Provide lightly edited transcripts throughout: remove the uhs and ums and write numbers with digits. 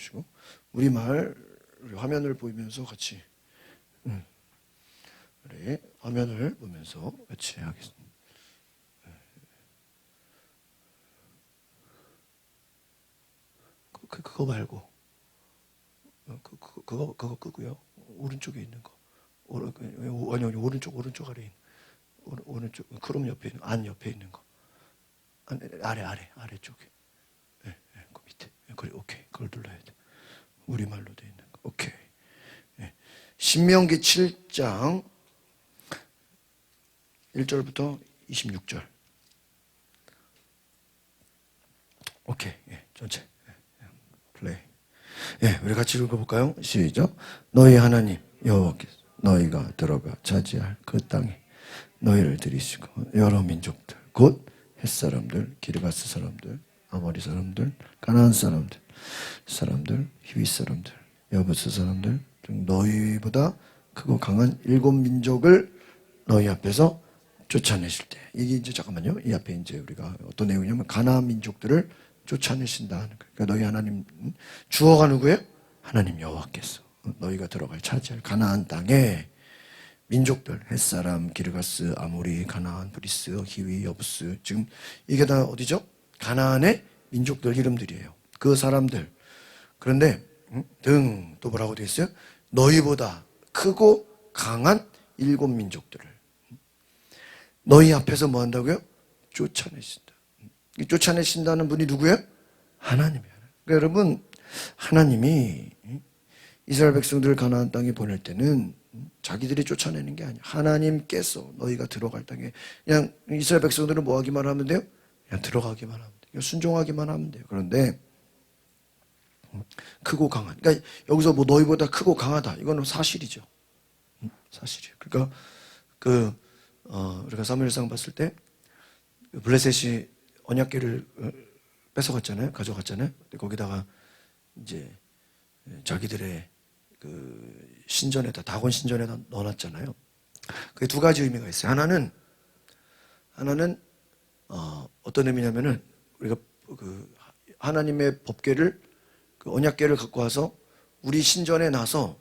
주시고 우리말 화면을 보면서 같이 우리 화면을 보면서 같이 하겠습니다. 그거 말고 그거 끄고요. 오른쪽에 있는 거. 아니 오른쪽 아래 있는 오른쪽 크롬 옆에 있는 안 옆에 있는 거. 아래쪽에. 그 밑에. 그래 오케이. 그걸 눌러야 돼. 우리말로 돼 있는 거. 오케이. 신명기 7장 1절부터 26절. 오케이. 전체. 플레이. 우리 같이 읽어볼까요? 시작. 너희 하나님 여호와께서 너희가 들어가 차지할 그 땅에 너희를 들이시고 여러 민족들 곧 헷사람들, 기르가스 사람들, 아모리 사람들, 가나안 사람들, 히위 사람들, 여부스 사람들 등 너희보다 크고 강한 7민족을 너희 앞에서 쫓아내실 때, 이게 이제 잠깐만요. 이 앞에 이제 우리가 어떤 내용이냐면 가나안 민족들을 쫓아내신다 하는 거예요. 그러니까 너희 하나님, 주어가 누구예요? 하나님 여호와께서 너희가 들어갈 차지할 가나안 땅에 민족들, 헷사람, 기르가스, 아모리, 가나안, 브리스, 히위, 여부스, 지금 이게 다 어디죠? 가나안의 민족들 이름들이에요. 그 사람들. 그런데 또 뭐라고 되어 있어요? 너희보다 크고 강한 7민족들을 너희 앞에서 뭐 한다고요? 쫓아내신다. 쫓아내신다는 분이 누구예요? 하나님이에요. 그러니까 여러분, 하나님이 이스라엘 백성들을 가나안 땅에 보낼 때는 자기들이 쫓아내는 게 아니야. 하나님께서 너희가 들어갈 땅에 그냥 이스라엘 백성들은 뭐 하기만 하면 돼요? 그냥 들어가기만 하면 돼요. 순종하기만 하면 돼요. 그런데 크고 강한. 그러니까 여기서 뭐 너희보다 크고 강하다. 이거는 사실이죠. 사실이에요. 그러니까 우리가 사무엘상 봤을 때 블레셋이 언약궤를 뺏어갔잖아요. 가져갔잖아요. 거기다가 이제 자기들의 그 신전에다, 다곤 신전에다 넣어놨잖아요. 그게 두 가지 의미가 있어요. 하나는 어떤 의미냐면은 우리가 그 하나님의 법궤를, 그 언약궤를 갖고 와서 우리 신전에 놔서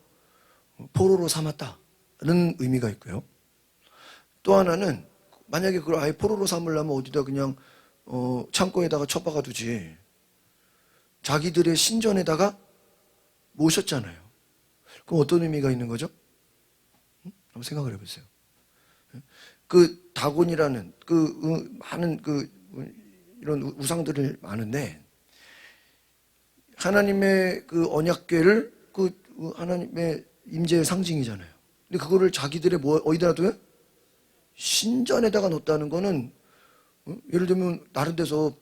포로로 삼았다는 의미가 있고요. 또 하나는 만약에 그걸 아예 포로로 삼으려면 어디다 그냥 창고에다가 처박아 두지, 자기들의 신전에다가 모셨잖아요. 그럼 어떤 의미가 있는 거죠? 한번 생각을 해보세요. 그 다곤이라는 많은 이런 우상들이 많은데 하나님의 그 언약궤를 하나님의 임재의 상징이잖아요. 근데 그거를 자기들의 어디다 둬요? 신전에다가 놓았다는 거는 예를 들면 다른 데서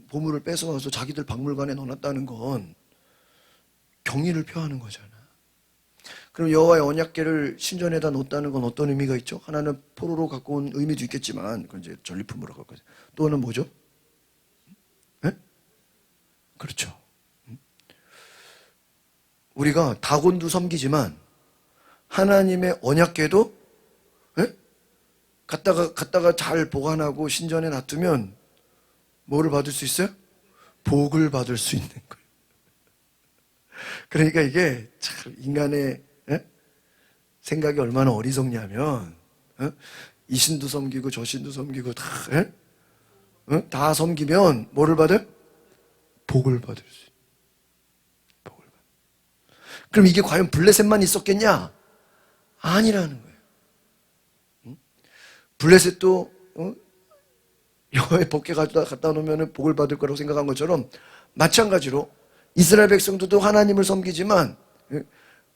보물을 뺏어와서 자기들 박물관에 넣어놨다는 건 경의를 표하는 거잖아. 그럼 여호와의 언약궤를 신전에다 놓았다는 건 어떤 의미가 있죠? 하나는 포로로 갖고 온 의미도 있겠지만 그건 이제 전리품으로 갖고 왔어요. 또 하나는 뭐죠? 네? 그렇죠. 우리가 다곤도 섬기지만 하나님의 언약궤도 갖다가 잘 보관하고 신전에 놔두면 뭐를 받을 수 있어요? 복을 받을 수 있는 거예요. 그러니까 이게 참 인간의 생각이 얼마나 어리석냐면 이 신도 섬기고 저 신도 섬기고 다 섬기면 뭐를 받아요? 복을 받을 수 있어요. 복을 받아요. 그럼 이게 과연 블레셋만 있었겠냐? 아니라는 거예요. 블레셋도 여호와의 법궤 갖다 놓으면 복을 받을 거라고 생각한 것처럼 마찬가지로 이스라엘 백성들도 하나님을 섬기지만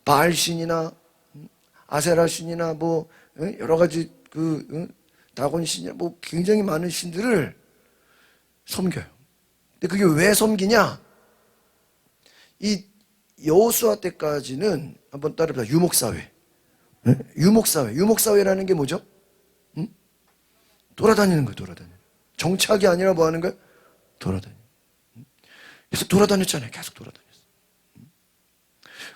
바알신이나 아세라 신이나 뭐 여러 가지 다곤 신이나 뭐 굉장히 많은 신들을 섬겨요. 근데 그게 왜 섬기냐? 이 여호수아 때까지는 한번 따라해보자. 유목사회. 유목사회라는 게 뭐죠? 돌아다니는 거예요. 돌아다니는. 정착이 아니라 뭐 하는 거예요? 돌아다니는. 그래서 돌아다녔잖아요. 계속 돌아다녔어.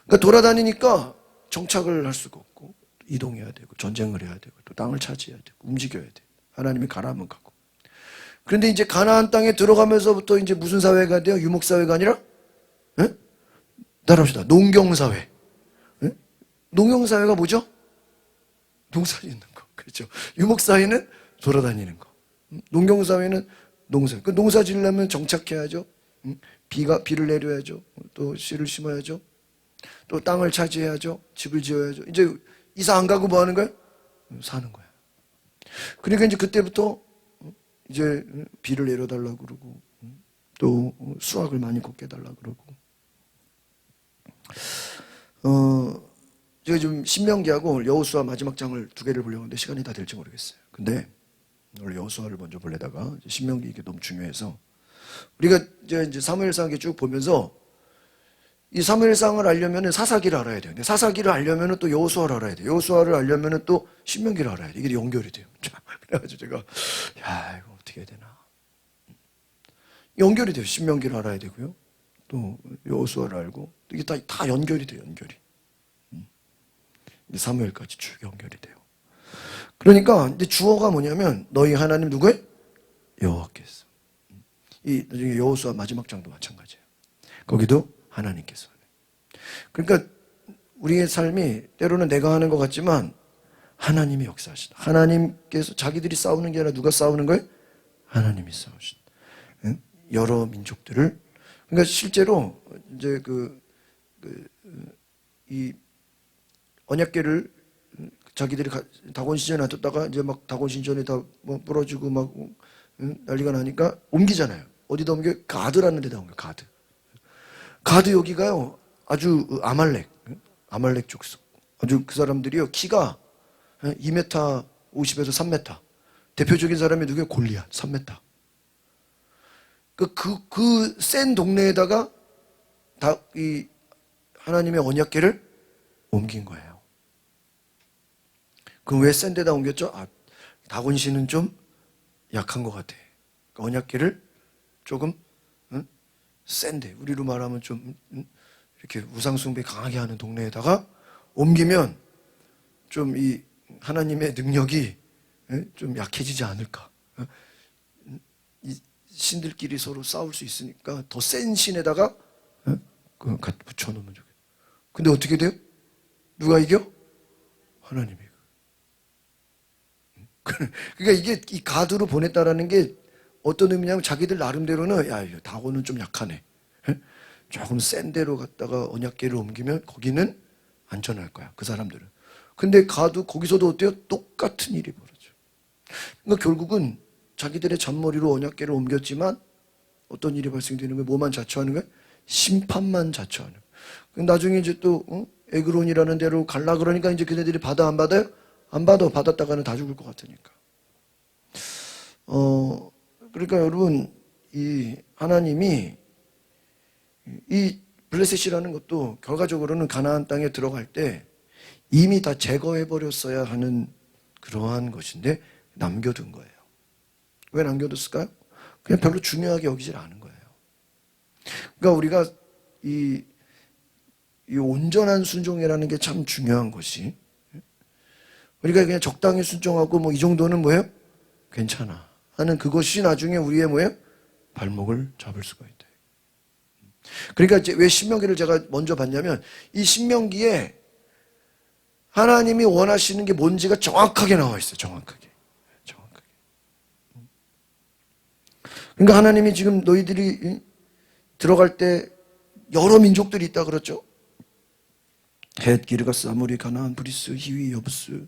그러니까 돌아다니니까 정착을 할 수가 없고 이동해야 되고 전쟁을 해야 되고 또 땅을 차지해야 되고 움직여야 돼요. 하나님이 가라면 가고. 그런데 이제 가나안 땅에 들어가면서부터 이제 무슨 사회가 돼요? 유목사회가 아니라 따라합시다. 농경사회. 예? 농경사회가 뭐죠? 농사 짓는 거. 그렇죠. 유목사회는 돌아다니는 거. 농경사회는 농사. 그 농사 지으려면 정착해야죠. 비를 내려야죠. 또 씨를 심어야죠. 또 땅을 차지해야죠. 집을 지어야죠. 이제 이사 안 가고 뭐 하는 거예요? 사는 거야. 그러니까 이제 그때부터 이제 비를 내려달라고 그러고 또 수확을 많이 걷게 해달라고 그러고 제가 좀 신명기하고 오늘 여호수아 마지막 장을 두 개를 보려고 하는데 시간이 다 될지 모르겠어요. 근데 오늘 여호수아를 먼저 보려다가 신명기 이게 너무 중요해서 우리가 이제 사무엘상 쭉 보면서 이 사무엘상을 알려면 사사기를 알아야 돼요. 근데 사사기를 알려면 또 여호수아를 알아야 돼요. 여호수아를 알려면 또 신명기를 알아야 돼요. 이게 연결이 돼요. 그래가지고 제가 야 이거 어떻게 해야 되나. 연결이 돼요. 신명기를 알아야 되고요. 또 여호수아를 알고 이게 다 연결이 돼요. 연결이. 사무엘까지 쭉 연결이 돼요. 그러니까 이제 주어가 뭐냐면 너희 하나님 누구예요? 여호와께서. 이 나중에 여호수아 마지막 장도 마찬가지예요. 거기도 하나님께서. 그러니까 우리의 삶이 때로는 내가 하는 것 같지만 하나님이 역사하신다. 하나님께서 자기들이 싸우는 게 아니라 누가 싸우는 거예요? 하나님이 싸우신다. 여러 민족들을. 그러니까 실제로 이제 이 언약궤를 자기들이 다곤 신전에 놔뒀다가 이제 막 다곤 신전에 다 뭐 부러지고 막 난리가 나니까 옮기잖아요. 어디다 옮겨? 가드라는 데다 옮겨. 가드 여기가요. 아주 아말렉 족속. 아주 그 사람들이요. 키가 2m 50에서 3m. 대표적인 사람이 누구예요? 골리앗 3m. 그 센 동네에다가 이 하나님의 언약궤를 옮긴 거예요. 그럼 왜 센 데다 옮겼죠? 다곤 씨는 좀 약한 것 같아. 언약궤를 조금 센데 우리로 말하면 좀 이렇게 우상숭배 강하게 하는 동네에다가 옮기면 좀 이 하나님의 능력이 좀 약해지지 않을까. 이 신들끼리 서로 싸울 수 있으니까 더 센 신에다가 붙여놓으면 좋겠다. 근데 어떻게 돼요? 누가 이겨? 하나님이. 그러니까 이게 이 가드로 보냈다라는 게 어떤 의미냐면 자기들 나름대로는 야, 다곤은 좀 약하네. 조금 센 데로 갔다가 언약궤를 옮기면 거기는 안전할 거야. 그 사람들은. 근데 거기서도 어때요? 똑같은 일이 벌어져. 그러니까 결국은 자기들의 잔머리로 언약궤를 옮겼지만 어떤 일이 발생되는 거예요? 뭐만 자초하는 거예요? 심판만 자초하는 거예요. 나중에 이제 또 에그론이라는 데로 갈라 그러니까 이제 걔네들이 받아 안 받아요? 안 받아. 받았다가는 다 죽을 것 같으니까. 그러니까 여러분 이 하나님이 이 블레셋이라는 것도 결과적으로는 가나안 땅에 들어갈 때 이미 다 제거해버렸어야 하는 그러한 것인데 남겨둔 거예요. 왜 남겨뒀을까요? 그냥 별로 중요하게 여기질 않은 거예요. 그러니까 우리가 이 온전한 순종이라는 게 참 중요한 것이 우리가 그냥 적당히 순종하고 뭐 이 정도는 뭐예요? 괜찮아 하는 그것이 나중에 우리의 뭐예요? 발목을 잡을 수가 있다. 그러니까 이제 왜 신명기를 제가 먼저 봤냐면 이 신명기에 하나님이 원하시는 게 뭔지가 정확하게 나와 있어요. 정확하게. 그러니까 하나님이 지금 너희들이 들어갈 때 여러 민족들이 있다 그랬죠. 헷, 기르가스, 아모리, 가나안, 브리스, 히위, 여부스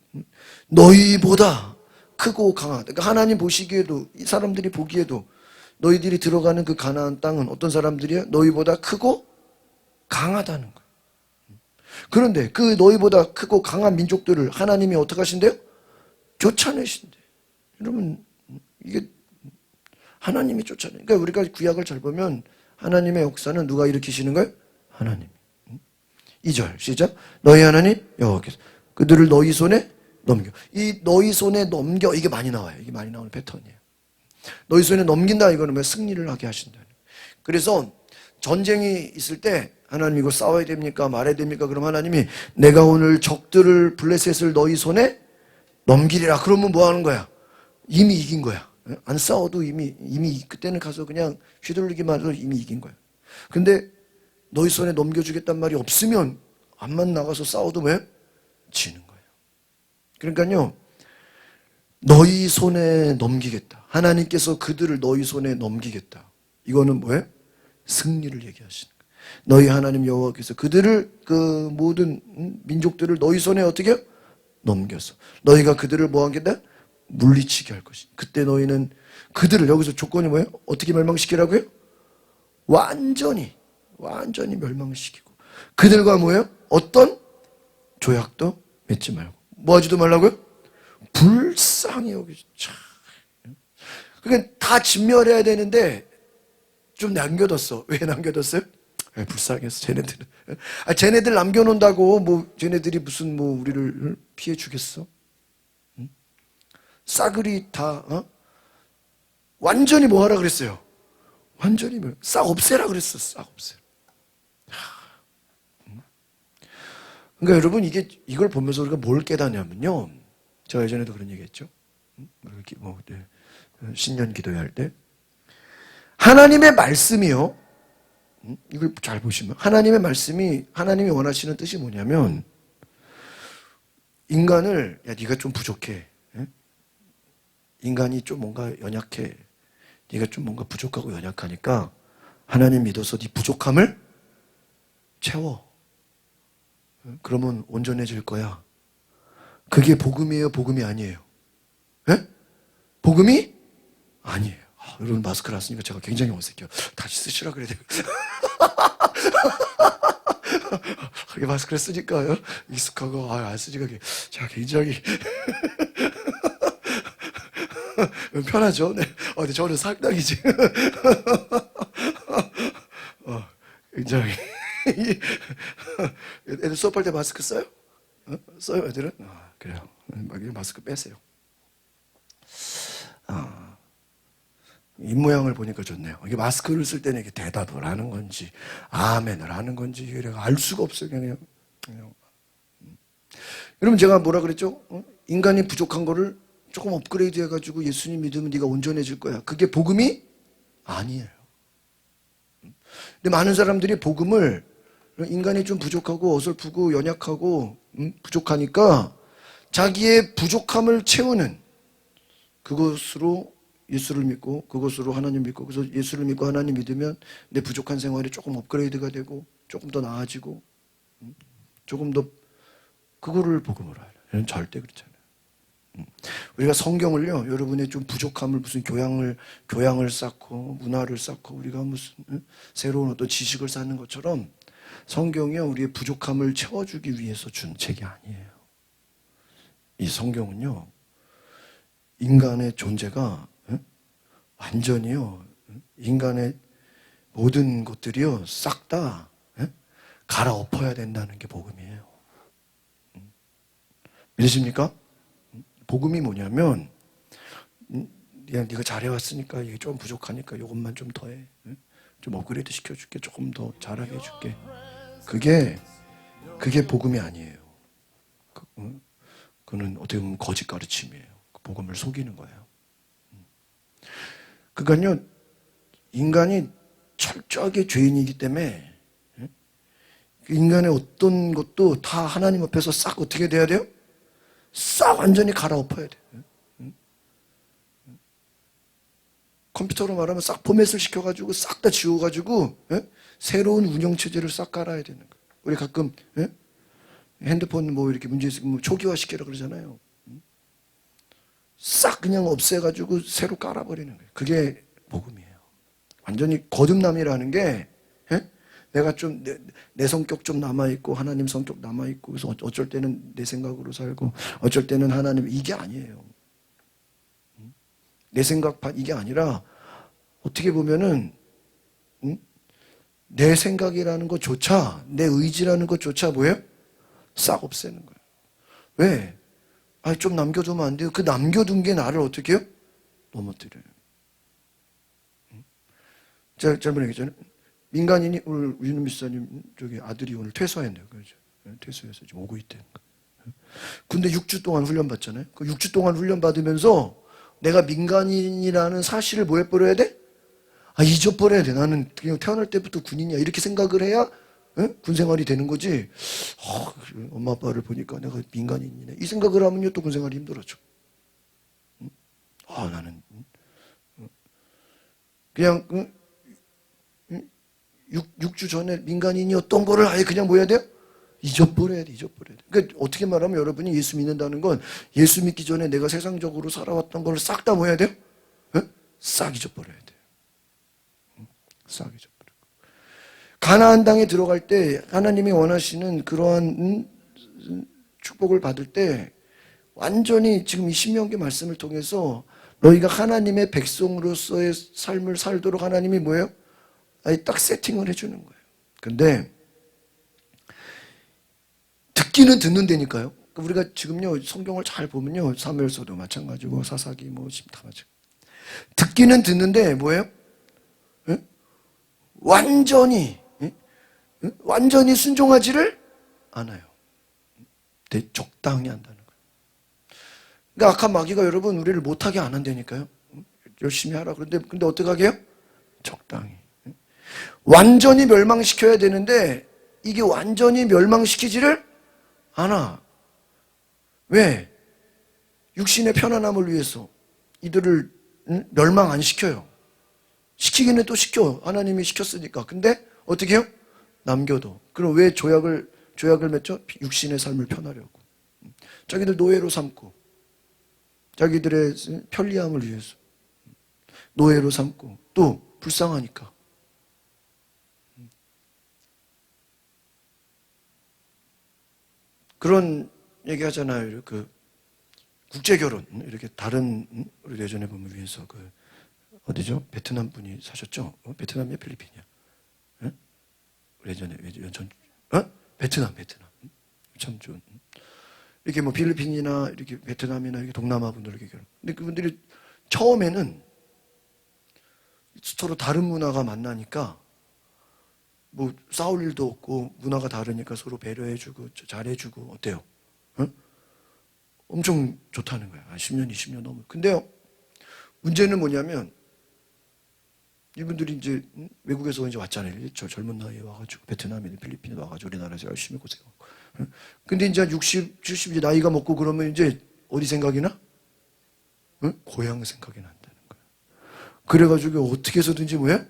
너희보다 크고 강하다. 그러니까 하나님 보시기에도 이 사람들이 보기에도 너희들이 들어가는 그 가나안 땅은 어떤 사람들이야? 너희보다 크고 강하다는 거예요. 그런데 그 너희보다 크고 강한 민족들을 하나님이 어떻게 하신대요? 쫓아내신대. 여러분 이게 하나님이 쫓아내. 그러니까 우리가 구약을 잘 보면 하나님의 역사는 누가 일으키시는 거예요? 하나님. 2절 시작. 너희 하나님 여호와께서 그들을 너희 손에 넘겨. 이 너희 손에 넘겨 이게 많이 나와요. 이게 많이 나오는 패턴이에요. 너희 손에 넘긴다 이거는 왜 승리를 하게 하신다. 그래서 전쟁이 있을 때 하나님 이거 싸워야 됩니까? 말해야 됩니까? 그럼 하나님이 내가 오늘 적들을 블레셋을 너희 손에 넘기리라. 그러면 뭐 하는 거야? 이미 이긴 거야. 안 싸워도 이미 그때는 가서 그냥 휘둘리기만 해도 이미 이긴 거야. 근데 너희 손에 넘겨주겠단 말이 없으면 암만 나가서 싸워도 왜? 지는 거예요. 그러니까요, 너희 손에 넘기겠다. 하나님께서 그들을 너희 손에 넘기겠다. 이거는 뭐예요? 승리를 얘기하시는 거예요. 너희 하나님 여호와께서 그들을, 그 모든 민족들을 너희 손에 어떻게 해요? 넘겨서 너희가 그들을 뭐 하겠다? 물리치게 할 것이다. 그때 너희는 그들을, 여기서 조건이 뭐예요? 어떻게 멸망시키라고요? 완전히 멸망시키고, 그들과 뭐예요? 어떤 조약도 맺지 말고, 뭐 하지도 말라고요? 불쌍히 여기죠. 그러니까 다 진멸해야 되는데 좀 남겨뒀어. 왜 남겨뒀어요? 불쌍해서 쟤네들은. 쟤네들 남겨놓는다고 뭐 쟤네들이 무슨 뭐 우리를 피해 주겠어? 응? 싸그리 다 완전히 뭐 하라 그랬어요? 완전히 뭐 싹 없애라 그랬어. 싹 없애. 그러니까 여러분, 이걸 보면서 우리가 뭘 깨닫냐면요, 제가 예전에도 그런 얘기했죠. 신년 기도할 때 하나님의 말씀이요, 이걸 잘 보시면 하나님의 말씀이, 하나님이 원하시는 뜻이 뭐냐면, 인간을, 야 네가 좀 부족해, 인간이 좀 뭔가 연약해, 네가 좀 뭔가 부족하고 연약하니까 하나님 믿어서 네 부족함을 채워. 그러면 온전해질 거야. 그게 복음이에요, 복음이 아니에요? 예? 복음이 아니에요. 여러분, 마스크를 안 쓰니까 제가 굉장히 어색해요. 다시 쓰시라 그래야 돼요. 하게 마스크를 쓰니까요, 익숙하고, 안 쓰니까 제가 굉장히 편하죠. 네. 근데 저는 상당히 지금 굉장히 애들 수업할 때 마스크 써요? 써요, 애들은? 그래요. 마스크 빼세요. 입모양을 보니까 좋네요. 이게 마스크를 쓸 때는 이게 대답을 하는 건지, 아멘을 하는 건지, 이게 내가 알 수가 없어요. 그냥. 여러분, 제가 뭐라 그랬죠? 인간이 부족한 거를 조금 업그레이드 해가지고 예수님 믿으면 네가 온전해질 거야. 그게 복음이 아니에요. 근데 많은 사람들이 복음을, 인간이 좀 부족하고 어설프고 연약하고 부족하니까 자기의 부족함을 채우는, 그것으로 예수를 믿고, 그것으로 하나님 믿고, 그래서 예수를 믿고 하나님 믿으면 내 부족한 생활이 조금 업그레이드가 되고 조금 더 나아지고 조금 더, 그거를 복음으로 알아요. 절대 그렇잖아요. 우리가 성경을요, 여러분의 좀 부족함을, 무슨 교양을 쌓고 문화를 쌓고 우리가 무슨 새로운 어떤 지식을 쌓는 것처럼, 성경이요, 우리의 부족함을 채워주기 위해서 준 책이 아니에요. 이 성경은요, 인간의 존재가 완전히요, 인간의 모든 것들이요, 싹 다 갈아엎어야 된다는 게 복음이에요. 믿으십니까? 복음이 뭐냐면, 그냥 네가 잘해왔으니까 이게 좀 부족하니까 이것만 좀 더해, 좀 업그레이드 시켜줄게, 조금 더 잘하게 해줄게. 그게 복음이 아니에요. 그거는 어떻게 보면 거짓 가르침이에요. 복음을 속이는 거예요. 그러니까요, 인간이 철저하게 죄인이기 때문에 인간의 어떤 것도 다 하나님 앞에서 싹 어떻게 돼야 돼요? 싹 완전히 갈아엎어야 돼요. 컴퓨터로 말하면 싹 포맷을 시켜가지고 싹 다 지워가지고 새로운 운영체제를 싹 깔아야 되는 거예요. 우리 가끔 핸드폰 뭐 이렇게 문제 있으면 뭐 초기화 시키라 그러잖아요. 싹 그냥 없애가지고 새로 깔아버리는 거예요. 그게 복음이에요. 완전히 거듭남이라는 게, 내가 좀 내 성격 좀 남아있고 하나님 성격 남아있고, 그래서 어쩔 때는 내 생각으로 살고 어쩔 때는 하나님, 이게 아니에요. 내 생각 이게 아니라, 어떻게 보면은 내 생각이라는 것조차, 내 의지라는 것조차 뭐예요? 싹 없애는 거예요. 왜? 좀 남겨두면 안 돼요. 그 남겨둔 게 나를 어떻게 해요? 넘어뜨려요. 제가 짧은 얘기잖아요. 민간인이, 오늘 윤은 미사님 저기 아들이 오늘 퇴소했네요. 그렇죠? 퇴소해서 지금 오고 있대요. 근데 6주 동안 훈련 받잖아요. 그 6주 동안 훈련 받으면서 내가 민간인이라는 사실을 뭐 해버려야 돼? 잊어버려야 돼. 나는 그냥 태어날 때부터 군인이야. 이렇게 생각을 해야 군생활이 되는 거지. 엄마 아빠를 보니까 내가 민간인이네. 이 생각을 하면요 또 군생활이 힘들어져. 나는 그냥 6주 전에 민간인이었던 거를 아예 그냥 뭐 해야 돼요? 잊어버려야 돼. 그러니까 어떻게 말하면 여러분이 예수 믿는다는 건 예수 믿기 전에 내가 세상적으로 살아왔던 걸 싹 다 뭐 해야 돼요? 싹 잊어버려야 돼요. 싹 잊어버리고. 가나안 땅에 들어갈 때 하나님이 원하시는 그러한 축복을 받을 때 완전히 지금 이 신명기 말씀을 통해서 너희가 하나님의 백성으로서의 삶을 살도록 하나님이 뭐예요? 아예 딱 세팅을 해주는 거예요. 근데 듣기는 듣는다니까요. 우리가 지금요 성경을 잘 보면요 사무엘서도 마찬가지고 사사기 다 마찬가지. 듣기는 듣는데 뭐예요? 완전히 순종하지를 않아요. 적당히 한다는 거예요. 그러니까 악한 마귀가 여러분 우리를 못하게 안 한다니까요. 열심히 하라. 근데 어떻게 하게 해요? 적당히. 완전히 멸망시켜야 되는데 이게 완전히 멸망시키지를 않아. 왜? 육신의 편안함을 위해서 이들을 멸망 안 시켜요. 시키기는 또 시켜. 하나님이 시켰으니까. 근데 어떻게 해요? 남겨둬. 그럼 왜 조약을 맺죠? 육신의 삶을 편하려고. 자기들 노예로 삼고 자기들의 편리함을 위해서 노예로 삼고 또 불쌍하니까. 그런 얘기 하잖아요. 국제결혼. 이렇게 다른, 우리 예전에 보면 위에서 어디죠? 베트남 분이 사셨죠? 베트남이야? 필리핀이야? 예전에, 베트남. 참 좋은. 이렇게 필리핀이나 이렇게 베트남이나 이렇게 동남아 분들 이렇게 결혼. 근데 그분들이 처음에는 서로 다른 문화가 만나니까 싸울 일도 없고 문화가 다르니까 서로 배려해주고 잘해주고 어때요? 엄청 좋다는 거야. 10년, 20년 넘어. 근데요, 문제는 뭐냐면 이분들이 이제 외국에서 이제 왔잖아요. 저 젊은 나이에 와가지고 베트남이나 필리핀에 와가지고 우리나라에서 열심히 고생하고. 근데 이제 60, 70 이제 나이가 먹고 그러면 이제 어디 생각이 나? 고향 생각이 난다는 거야. 그래가지고 어떻게 해서든지 뭐야?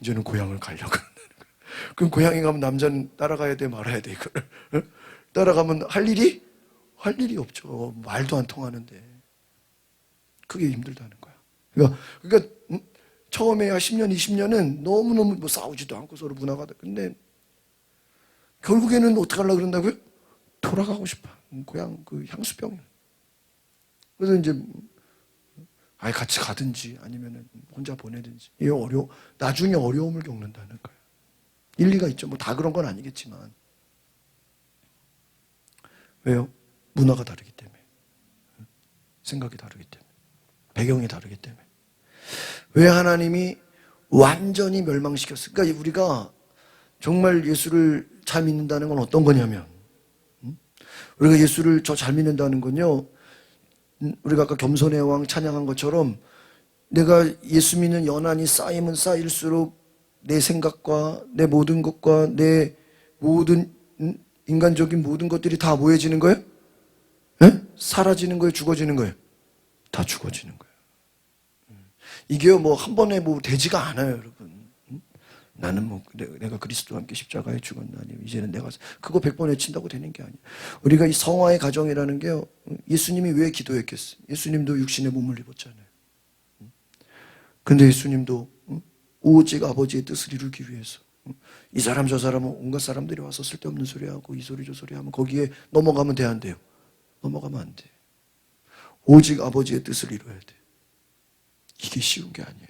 이제는 고향을 가려고 한다는 거야. 그럼 고향에 가면 남자는 따라가야 돼 말아야 돼 이걸. 따라가면 할 일이 없죠. 말도 안 통하는데. 그게 힘들다는 거야. 그러니까 처음에야 10년, 20년은 너무너무 싸우지도 않고 서로 문화가. 근데 결국에는 어떻게 하려고 그런다고요? 돌아가고 싶어. 고향 향수병. 그래서 이제 아예 같이 가든지 아니면 혼자 보내든지. 이게 나중에 어려움을 겪는다는 거예요. 일리가 있죠. 다 그런 건 아니겠지만. 왜요? 문화가 다르기 때문에. 생각이 다르기 때문에. 배경이 다르기 때문에. 왜 하나님이 완전히 멸망시켰어요? 그러니까 우리가 정말 예수를 잘 믿는다는 건 어떤 거냐면, 우리가 예수를 잘 믿는다는 건요, 우리가 아까 겸손의 왕 찬양한 것처럼 내가 예수 믿는 연한이 쌓이면 쌓일수록 내 생각과 내 모든 것과 내 모든 인간적인 모든 것들이 다 뭐해지는 거예요? 사라지는 거예요? 죽어지는 거예요? 다 죽어지는 거예요. 이게요, 한 번에 되지가 않아요, 여러분. 나는 내가 그리스도와 함께 십자가에 죽었나니 이제는 내가 그거 100번 외친다고 되는 게 아니에요. 우리가 이 성화의 가정이라는 게요, 예수님이 왜 기도했겠어요? 예수님도 육신의 몸을 입었잖아요. 근데 예수님도 오직 아버지의 뜻을 이루기 위해서 이 사람 저 사람은 온갖 사람들이 와서 쓸데없는 소리하고 이 소리 저 소리 하면 거기에 넘어가면 돼 안 돼요? 넘어가면 안 돼. 오직 아버지의 뜻을 이루어야 돼. 이게 쉬운 게 아니에요.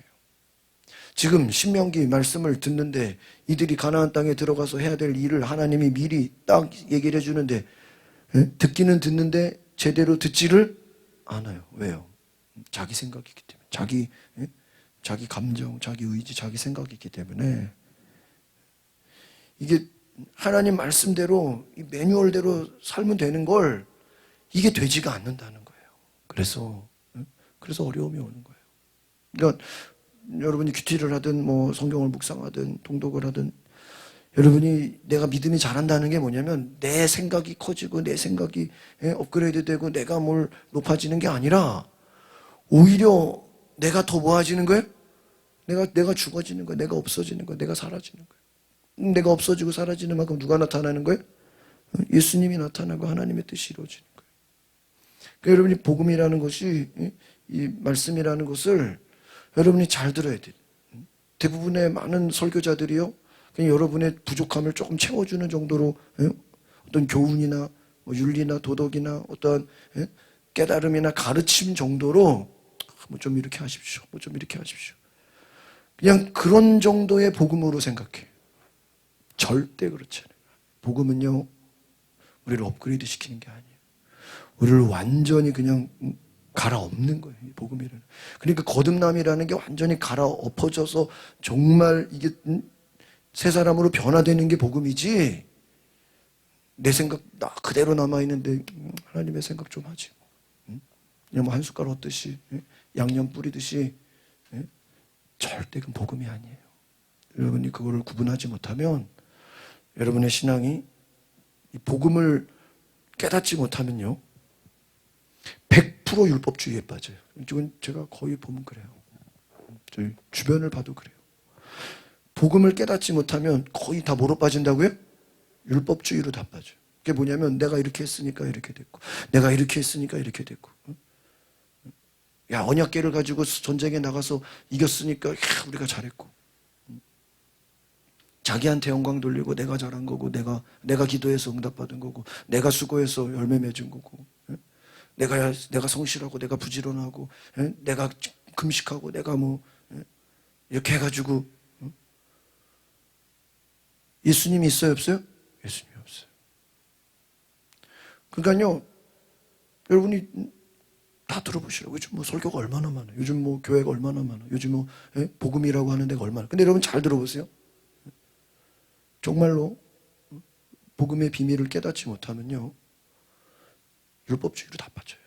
지금 신명기 말씀을 듣는데 이들이 가나안 땅에 들어가서 해야 될 일을 하나님이 미리 딱 얘기를 해주는데 듣기는 듣는데 제대로 듣지를 않아요. 왜요? 자기 생각이기 때문에. 자기 감정, 자기 의지, 자기 생각이 있기 때문에 이게 하나님 말씀대로 이 매뉴얼대로 살면 되는 걸 이게 되지가 않는다는 거예요. 그래서 어려움이 오는 거예요. 그러니까 여러분이 큐티를 하든 성경을 묵상하든 통독을 하든 여러분이 내가 믿음이 자란다는 게 뭐냐면 내 생각이 커지고 내 생각이 업그레이드 되고 내가 뭘 높아지는 게 아니라 오히려 내가 더 모아지는 거예요? 내가 죽어지는 거예요? 내가 없어지는 거예요? 내가 사라지는 거예요? 내가 없어지고 사라지는 만큼 누가 나타나는 거예요? 예수님이 나타나고 하나님의 뜻이 이루어지는 거예요. 그러니까 여러분이 복음이라는 것이, 이 말씀이라는 것을 여러분이 잘 들어야 돼요. 대부분의 많은 설교자들이요, 그냥 여러분의 부족함을 조금 채워주는 정도로 어떤 교훈이나 뭐 윤리나 도덕이나 어떤 깨달음이나 가르침 정도로 뭐 좀 이렇게 하십시오, 뭐 좀 이렇게 하십시오, 그냥 그런 정도의 복음으로 생각해요. 절대 그렇지 않아요. 복음은요, 우리를 업그레이드 시키는 게 아니에요. 우리를 완전히 그냥 갈아엎는 거예요, 복음이라는. 그러니까 거듭남이라는 게 완전히 갈아엎어져서 정말 이게 새 사람으로 변화되는 게 복음이지, 내 생각 나 그대로 남아있는데 하나님의 생각 좀 하지, 그냥 뭐 한 숟갈 얻듯이 양념 뿌리듯이, 절대 그건 복음이 아니에요. 여러분이 그거를 구분하지 못하면, 여러분의 신앙이 이 복음을 깨닫지 못하면요 100% 율법주의에 빠져요. 이건 제가 거의 보면 그래요. 저희 주변을 봐도 그래요. 복음을 깨닫지 못하면 거의 다 뭐로 빠진다고요? 율법주의로 다 빠져요. 그게 뭐냐면 내가 이렇게 했으니까 이렇게 됐고, 내가 이렇게 했으니까 이렇게 됐고, 야 언약궤를 가지고 전쟁에 나가서 이겼으니까 야, 우리가 잘했고, 자기한테 영광 돌리고 내가 잘한 거고, 내가 기도해서 응답받은 거고, 내가 수고해서 열매 맺은 거고, 내가 성실하고 내가 부지런하고 내가 금식하고 내가 뭐 이렇게 해가지고. 예수님이 있어요 없어요? 예수님이 없어요. 그러니까요 여러분이 다 들어보시라고. 요즘 뭐 설교가 얼마나 많아요. 요즘 뭐 교회가 얼마나 많아요. 요즘 뭐 복음이라고 하는 데가 얼마나. 근데 여러분 잘 들어보세요. 정말로 복음의 비밀을 깨닫지 못하면요 율법주의로 다 빠져요.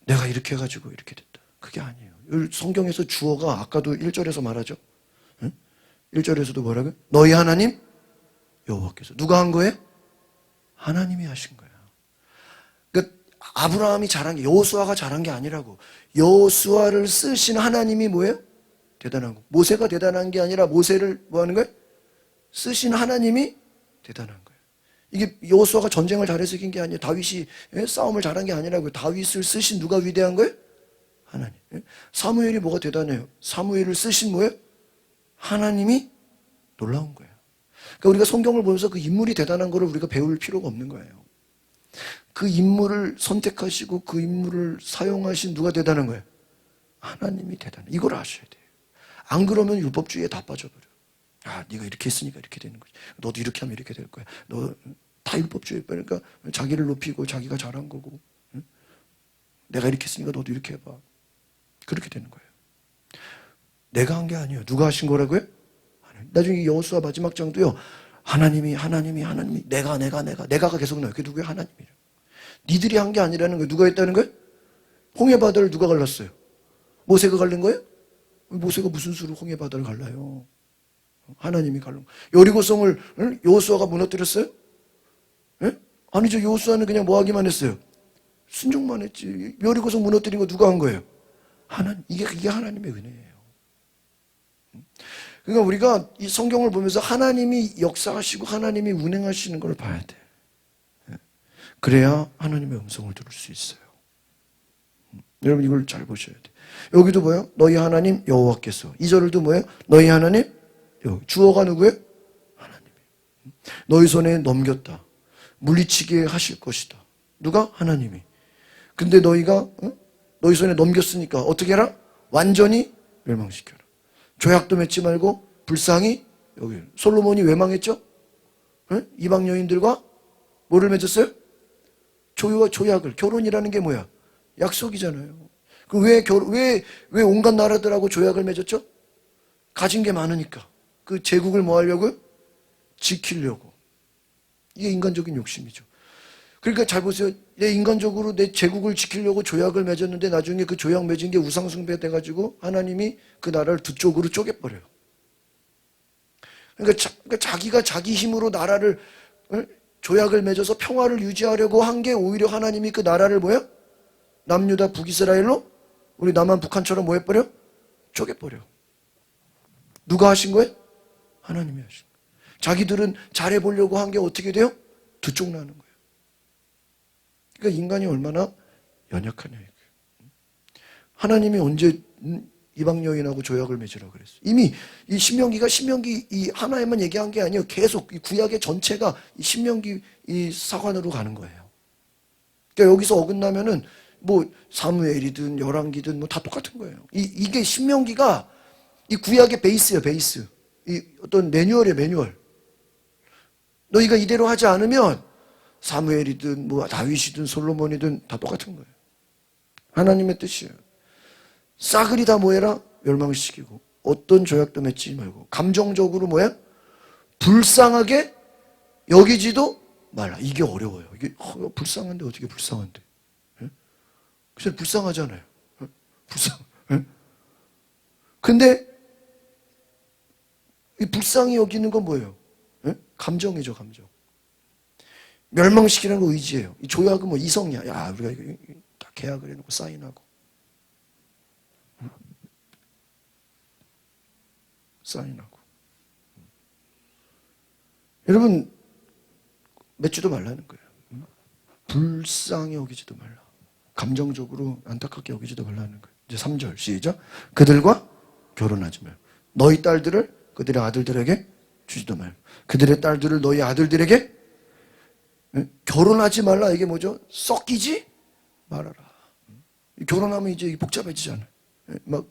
내가 이렇게 해가지고 이렇게 됐다. 그게 아니에요. 성경에서 주어가 아까도 1절에서 말하죠. 1절에서도 뭐라고요? 너희 하나님 여호와께서. 누가 한 거예요? 하나님이 하신 거예요. 그러니까 아브라함이 잘한 게, 여호수아가 잘한 게 아니라고. 여호수아를 쓰신 하나님이 뭐예요? 대단한 거. 모세가 대단한 게 아니라 모세를 뭐 하는 거예요? 쓰신 하나님이 대단한 거예요. 이게 여호수아가 전쟁을 잘해서 이긴 게 아니에요. 다윗이 싸움을 잘한 게 아니라고요. 다윗을 쓰신 누가 위대한 거예요? 하나님. 사무엘이 뭐가 대단해요? 사무엘을 쓰신 뭐예요? 하나님이 놀라운 거예요. 그러니까 우리가 성경을 보면서 그 인물이 대단한 거를 우리가 배울 필요가 없는 거예요. 그 인물을 선택하시고 그 인물을 사용하신 누가 대단한 거예요? 하나님이 대단해. 이걸 아셔야 돼요. 안 그러면 율법주의에 다 빠져버려. 아, 네가 이렇게 했으니까 이렇게 되는 거지. 너도 이렇게 하면 이렇게 될 거야. 너 다 율법주의. 그러니까 자기를 높이고 자기가 잘한 거고, 내가 이렇게 했으니까 너도 이렇게 해봐. 그렇게 되는 거예요. 내가 한 게 아니에요. 누가 하신 거라고요? 나중에 여호수아 마지막 장도요, 하나님이 내가가 계속 나와요. 그게 누구예요? 하나님이에요. 니들이 한 게 아니라는 거예요. 누가 했다는 거예요? 홍해바다를 누가 갈랐어요? 모세가 갈른 거예요? 모세가 무슨 수로 홍해바다를 갈라요? 하나님이 갈른 거예요. 여리고성을 여호수아가 무너뜨렸어요? 아니죠. 여호수아는 그냥 뭐 하기만 했어요? 순종만 했지. 여리고성 무너뜨린 거 누가 한 거예요? 하나님. 이게 하나님의 은혜예요. 그러니까 우리가 이 성경을 보면서 하나님이 역사하시고 하나님이 운행하시는 걸 봐야 돼. 그래야 하나님의 음성을 들을 수 있어요. 여러분 이걸 잘 보셔야 돼. 여기도 뭐예요? 너희 하나님 여호와께서. 2절도 뭐예요? 너희 하나님 여호와. 주어가 누구예요? 하나님이에요. 너희 손에 넘겼다. 물리치게 하실 것이다. 누가? 하나님이. 근데 너희가 너희 손에 넘겼으니까 어떻게 해라? 완전히 멸망시켜라. 조약도 맺지 말고 불쌍히 여기. 솔로몬이 왜 망했죠? 이방 여인들과 뭐를 맺었어요? 조약을. 결혼이라는 게 뭐야? 약속이잖아요. 왜 온갖 나라들하고 조약을 맺었죠? 가진 게 많으니까. 그 제국을 뭐 하려고요? 지키려고. 이게 인간적인 욕심이죠. 그러니까 잘 보세요. 인간적으로 내 제국을 지키려고 조약을 맺었는데 나중에 그 조약 맺은 게 우상숭배 돼가지고 하나님이 그 나라를 두 쪽으로 쪼개버려요. 그러니까 자기가 자기 힘으로 나라를 조약을 맺어서 평화를 유지하려고 한 게 오히려 하나님이 그 나라를 뭐야? 남유다 북이스라엘로 우리 남한 북한처럼 뭐 해버려? 쪼개버려. 누가 하신 거예요? 하나님이 하신 거예요. 자기들은 잘해보려고 한 게 어떻게 돼요? 두쪽나는 거예요. 그러니까 인간이 얼마나 연약하냐 이거예요. 하나님이 언제 이방 여인하고 조약을 맺으라고 그랬어요. 이미 이 신명기가 신명기 이 하나에만 얘기한 게 아니에요. 계속 이 구약의 전체가 이 신명기 이 사관으로 가는 거예요. 그러니까 여기서 어긋나면은 뭐 사무엘이든 열왕기든 뭐 다 똑같은 거예요. 이게 신명기가 이 구약의 베이스예요, 베이스. 이 어떤 매뉴얼이에요, 매뉴얼. 너희가 이대로 하지 않으면 사무엘이든 뭐 다윗이든 솔로몬이든 다 똑같은 거예요. 하나님의 뜻이에요. 싸그리 다 뭐해라? 멸망시키고 어떤 조약도 맺지 말고 감정적으로 뭐야? 불쌍하게 여기지도 말라. 이게 어려워요. 이게 불쌍한데 어떻게 불쌍한데? 예? 그래서 불쌍하잖아요. 예? 불쌍. 예? 근데 이 불쌍히 여기는 건 뭐예요? 예? 감정이죠, 감정. 멸망시키는 거 의지예요. 이 조약은 뭐 이성이야. 야, 우리가 이거 다 계약을 해놓고 사인하고. 사인하고. 여러분, 맺지도 말라는 거예요. 불쌍히 여기지도 말라. 감정적으로 안타깝게 여기지도 말라는 거예요. 이제 3절 시작. 그들과 결혼하지 말고 너희 딸들을 그들의 아들들에게 주지도 말고 그들의 딸들을 너희 아들들에게 결혼하지 말라. 이게 뭐죠? 섞이지 말아라. 결혼하면 이제 복잡해지잖아요. 막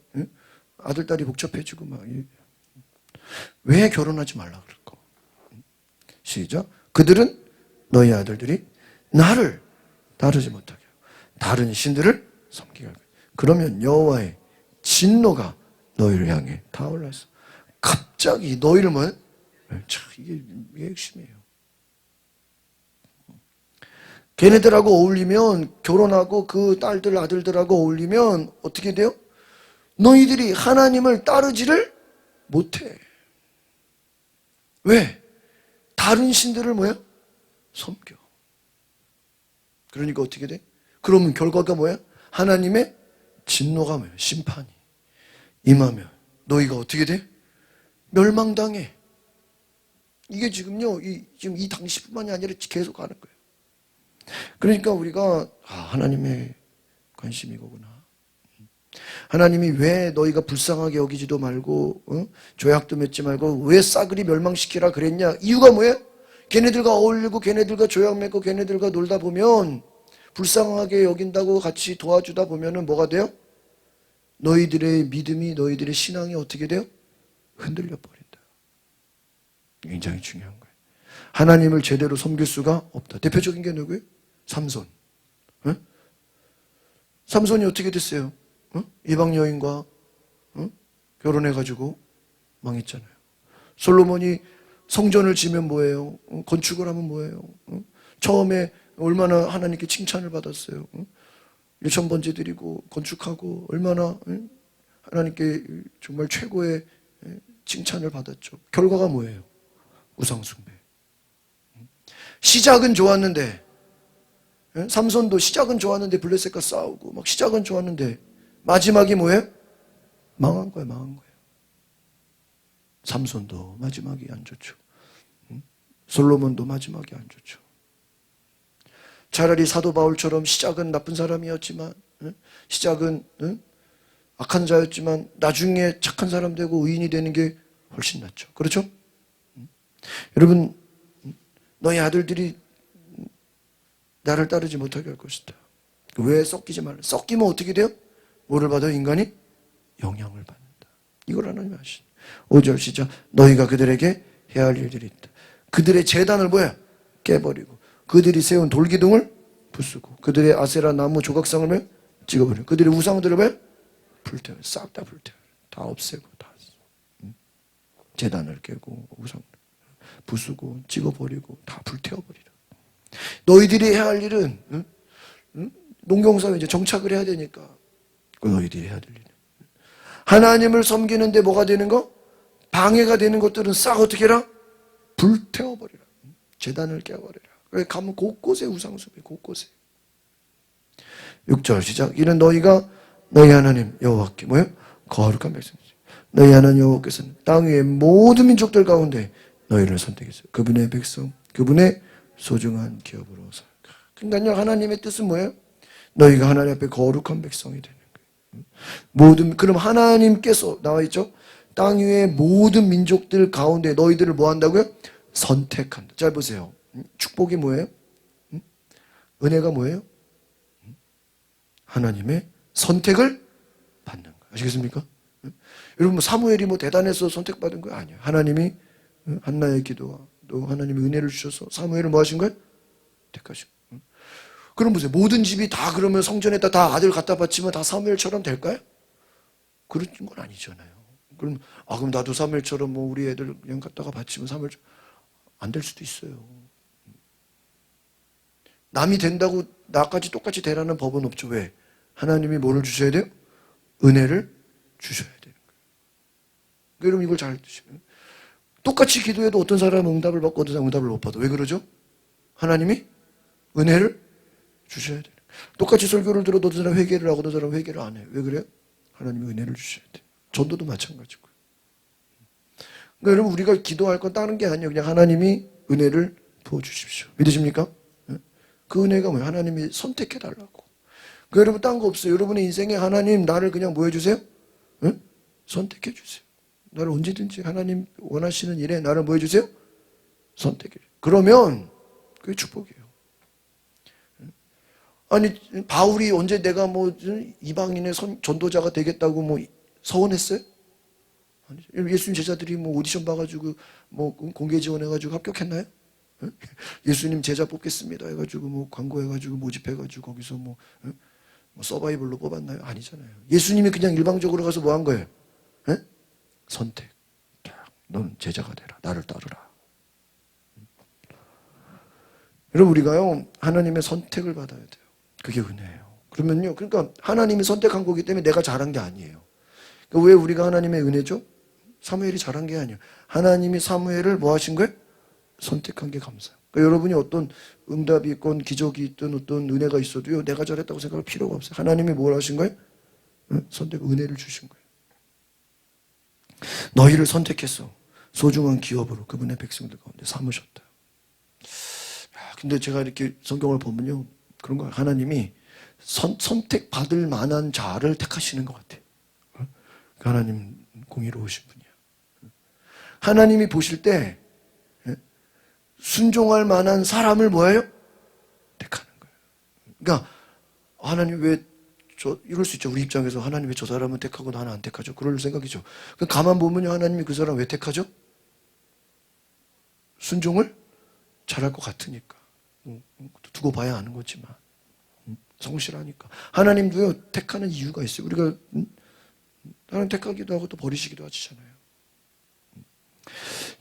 아들 딸이 복잡해지고 막. 왜 결혼하지 말라 그럴까? 시작. 그들은 너희 아들들이 나를 따르지 못하게 하고 다른 신들을 섬기게 하고 그러면 여호와의 진노가 너희를 향해 타올라서 갑자기 너희를 뭐? 이게 핵심이에요. 걔네들하고 어울리면 결혼하고 그 딸들 아들들하고 어울리면 어떻게 돼요? 너희들이 하나님을 따르지를 못해. 왜? 다른 신들을 뭐야? 섬겨. 그러니까 어떻게 돼? 그러면 결과가 뭐야? 하나님의 진노가 뭐야? 심판이 임하면 너희가 어떻게 돼? 멸망당해. 이게 지금요, 지금 이 당시뿐만이 아니라 계속 가는 거예요. 그러니까 우리가 하나님의 관심이 거구나. 하나님이 왜 너희가 불쌍하게 여기지도 말고 조약도 맺지 말고 왜 싸그리 멸망시키라 그랬냐? 이유가 뭐예요? 걔네들과 어울리고 걔네들과 조약 맺고 걔네들과 놀다 보면 불쌍하게 여긴다고 같이 도와주다 보면은 뭐가 돼요? 너희들의 믿음이 너희들의 신앙이 어떻게 돼요? 흔들려 버린다. 굉장히 중요한 거예요. 하나님을 제대로 섬길 수가 없다. 대표적인 게 누구예요? 삼손. 삼손이 어떻게 됐어요? 이방 여인과 결혼해가지고 망했잖아요. 솔로몬이 성전을 지면 뭐예요? 건축을 하면 뭐예요? 처음에 얼마나 하나님께 칭찬을 받았어요. 유천번제 드리고 건축하고 얼마나 하나님께 정말 최고의 칭찬을 받았죠. 결과가 뭐예요? 우상숭배. 시작은 좋았는데 삼손도 시작은 좋았는데 블레셋과 싸우고 막 시작은 좋았는데 마지막이 뭐예요? 망한 거예요, 망한 거예요. 삼손도 마지막이 안 좋죠. 솔로몬도 마지막이 안 좋죠. 차라리 사도 바울처럼 시작은 나쁜 사람이었지만 시작은 악한 자였지만 나중에 착한 사람 되고 의인이 되는 게 훨씬 낫죠. 그렇죠? 여러분, 너희 아들들이 나를 따르지 못하게 할 것이다. 왜 섞이지 말라. 섞이면 어떻게 돼요? 뭐를 받아요? 인간이 영향을 받는다. 이걸 하나님이 하시네. 5절 시작. 너희가 그들에게 해야 할 일들이 있다. 그들의 제단을 뭐야? 깨버리고 그들이 세운 돌기둥을 부수고 그들의 아세라 나무 조각상을 뭐야? 찍어버리고 그들의 우상들을 뭐야? 불태워. 싹 다 불태워. 다 없애고 다 제단을 깨고 우상 부수고 찍어버리고 다 불태워버리라. 너희들이 해야 할 일은 농경사회 이제 정착을 해야 되니까 너희들이 해야 될 일은 하나님을 섬기는데 뭐가 되는 거? 방해가 되는 것들은 싹 어떻게 해라? 불태워버리라. 제단을 깨버리라. 그래 가면 곳곳에 우상숭배, 곳곳에. 6절 시작. 이는 너희가 너희 하나님 여호와께 뭐예요? 거룩한 백성이지. 너희 하나님 여호와께서는 땅 위의 모든 민족들 가운데 너희를 선택했어요. 그분의 백성, 그분의 소중한 기업으로 살. 그러니까요, 하나님의 뜻은 뭐예요? 너희가 하나님 앞에 거룩한 백성이 되는 거예요. 모든, 그럼 하나님께서 나와 있죠? 땅 위의 모든 민족들 가운데 너희들을 뭐 한다고요? 선택한다. 잘 보세요. 축복이 뭐예요? 은혜가 뭐예요? 하나님의 선택을 받는 거예요. 아시겠습니까? 여러분, 뭐 사무엘이 뭐 대단해서 선택받은 거 아니에요. 하나님이 한나의 기도와 또 하나님의 은혜를 주셔서 사무엘을 뭐 하신 거예요? 택하신 거예요. 그럼 보세요. 모든 집이 다 그러면 성전에다 다 아들 갖다 바치면 다 사무엘처럼 될까요? 그런 건 아니잖아요. 그럼 나도 사무엘처럼 뭐 우리 애들 그냥 갖다가 바치면 사무엘처럼 안 될 수도 있어요. 남이 된다고 나까지 똑같이 되라는 법은 없죠. 왜? 하나님이 뭐를 주셔야 돼요? 은혜를 주셔야 되는 거예요. 여러분 이걸 잘 드시면 똑같이 기도해도 어떤 사람은 응답을 받고 어떤 사람은 응답을 못 받아. 왜 그러죠? 하나님이 은혜를 주셔야 돼요. 똑같이 설교를 들어도 어떤 사람은 회개를 하고 어떤 사람은 회개를 안 해요. 왜 그래요? 하나님이 은혜를 주셔야 돼요. 전도도 마찬가지고요. 그러니까 여러분 우리가 기도할 건 다른 게 아니에요. 그냥 하나님이 은혜를 부어주십시오. 믿으십니까? 그 은혜가 뭐예요? 하나님이 선택해달라고. 그 여러분 딴 거 없어요. 여러분의 인생에 하나님 나를 그냥 뭐 해주세요? 응? 선택해주세요. 나를 언제든지 하나님 원하시는 일에 나를 뭐 해주세요? 선택해주세요. 그러면 그게 축복이에요. 아니 바울이 언제 내가 뭐 이방인의 전도자가 되겠다고 뭐 서원했어요? 예수님 제자들이 뭐 오디션 봐가지고 뭐 공개 지원해가지고 합격했나요? 예수님 제자 뽑겠습니다 해가지고 뭐 광고해가지고 모집해가지고 거기서 뭐 서바이벌로 뽑았나요? 아니잖아요. 예수님이 그냥 일방적으로 가서 뭐 한 거예요? 선택. 넌 제자가 되라. 나를 따르라. 여러분 우리가요 하나님의 선택을 받아야 돼요. 그게 은혜예요. 그러면요 그러니까 하나님이 선택한 거기 때문에 내가 잘한 게 아니에요. 그러니까 왜 우리가 하나님의 은혜죠? 사무엘이 잘한 게 아니에요. 하나님이 사무엘을 뭐 하신 거예요? 선택한 게 감사해요. 그러니까 여러분이 어떤 응답이 있건 기적이 있든 어떤 은혜가 있어도요 내가 잘했다고 생각할 필요가 없어요. 하나님이 뭘 하신 거예요? 선택, 은혜를 주신 거예요. 너희를 선택해서 소중한 기업으로 그분의 백성들 가운데 삼으셨다. 근데 제가 이렇게 성경을 보면요 그런 거예요. 하나님이 선택받을 만한 자를 택하시는 것 같아요. 하나님 공의로우신 분이야. 하나님이 보실 때 순종할 만한 사람을 뭐예요? 택하는 거예요. 그러니까 하나님 왜 이럴 수 있죠. 우리 입장에서 하나님 왜 저 사람은 택하고 나는 안 택하죠? 그럴 생각이죠. 가만 보면요 하나님이 그 사람 왜 택하죠? 순종을 잘할 것 같으니까. 두고 봐야 아는 거지만 성실하니까. 하나님도요 택하는 이유가 있어요. 우리가 하나님 택하기도 하고 또 버리시기도 하시잖아요.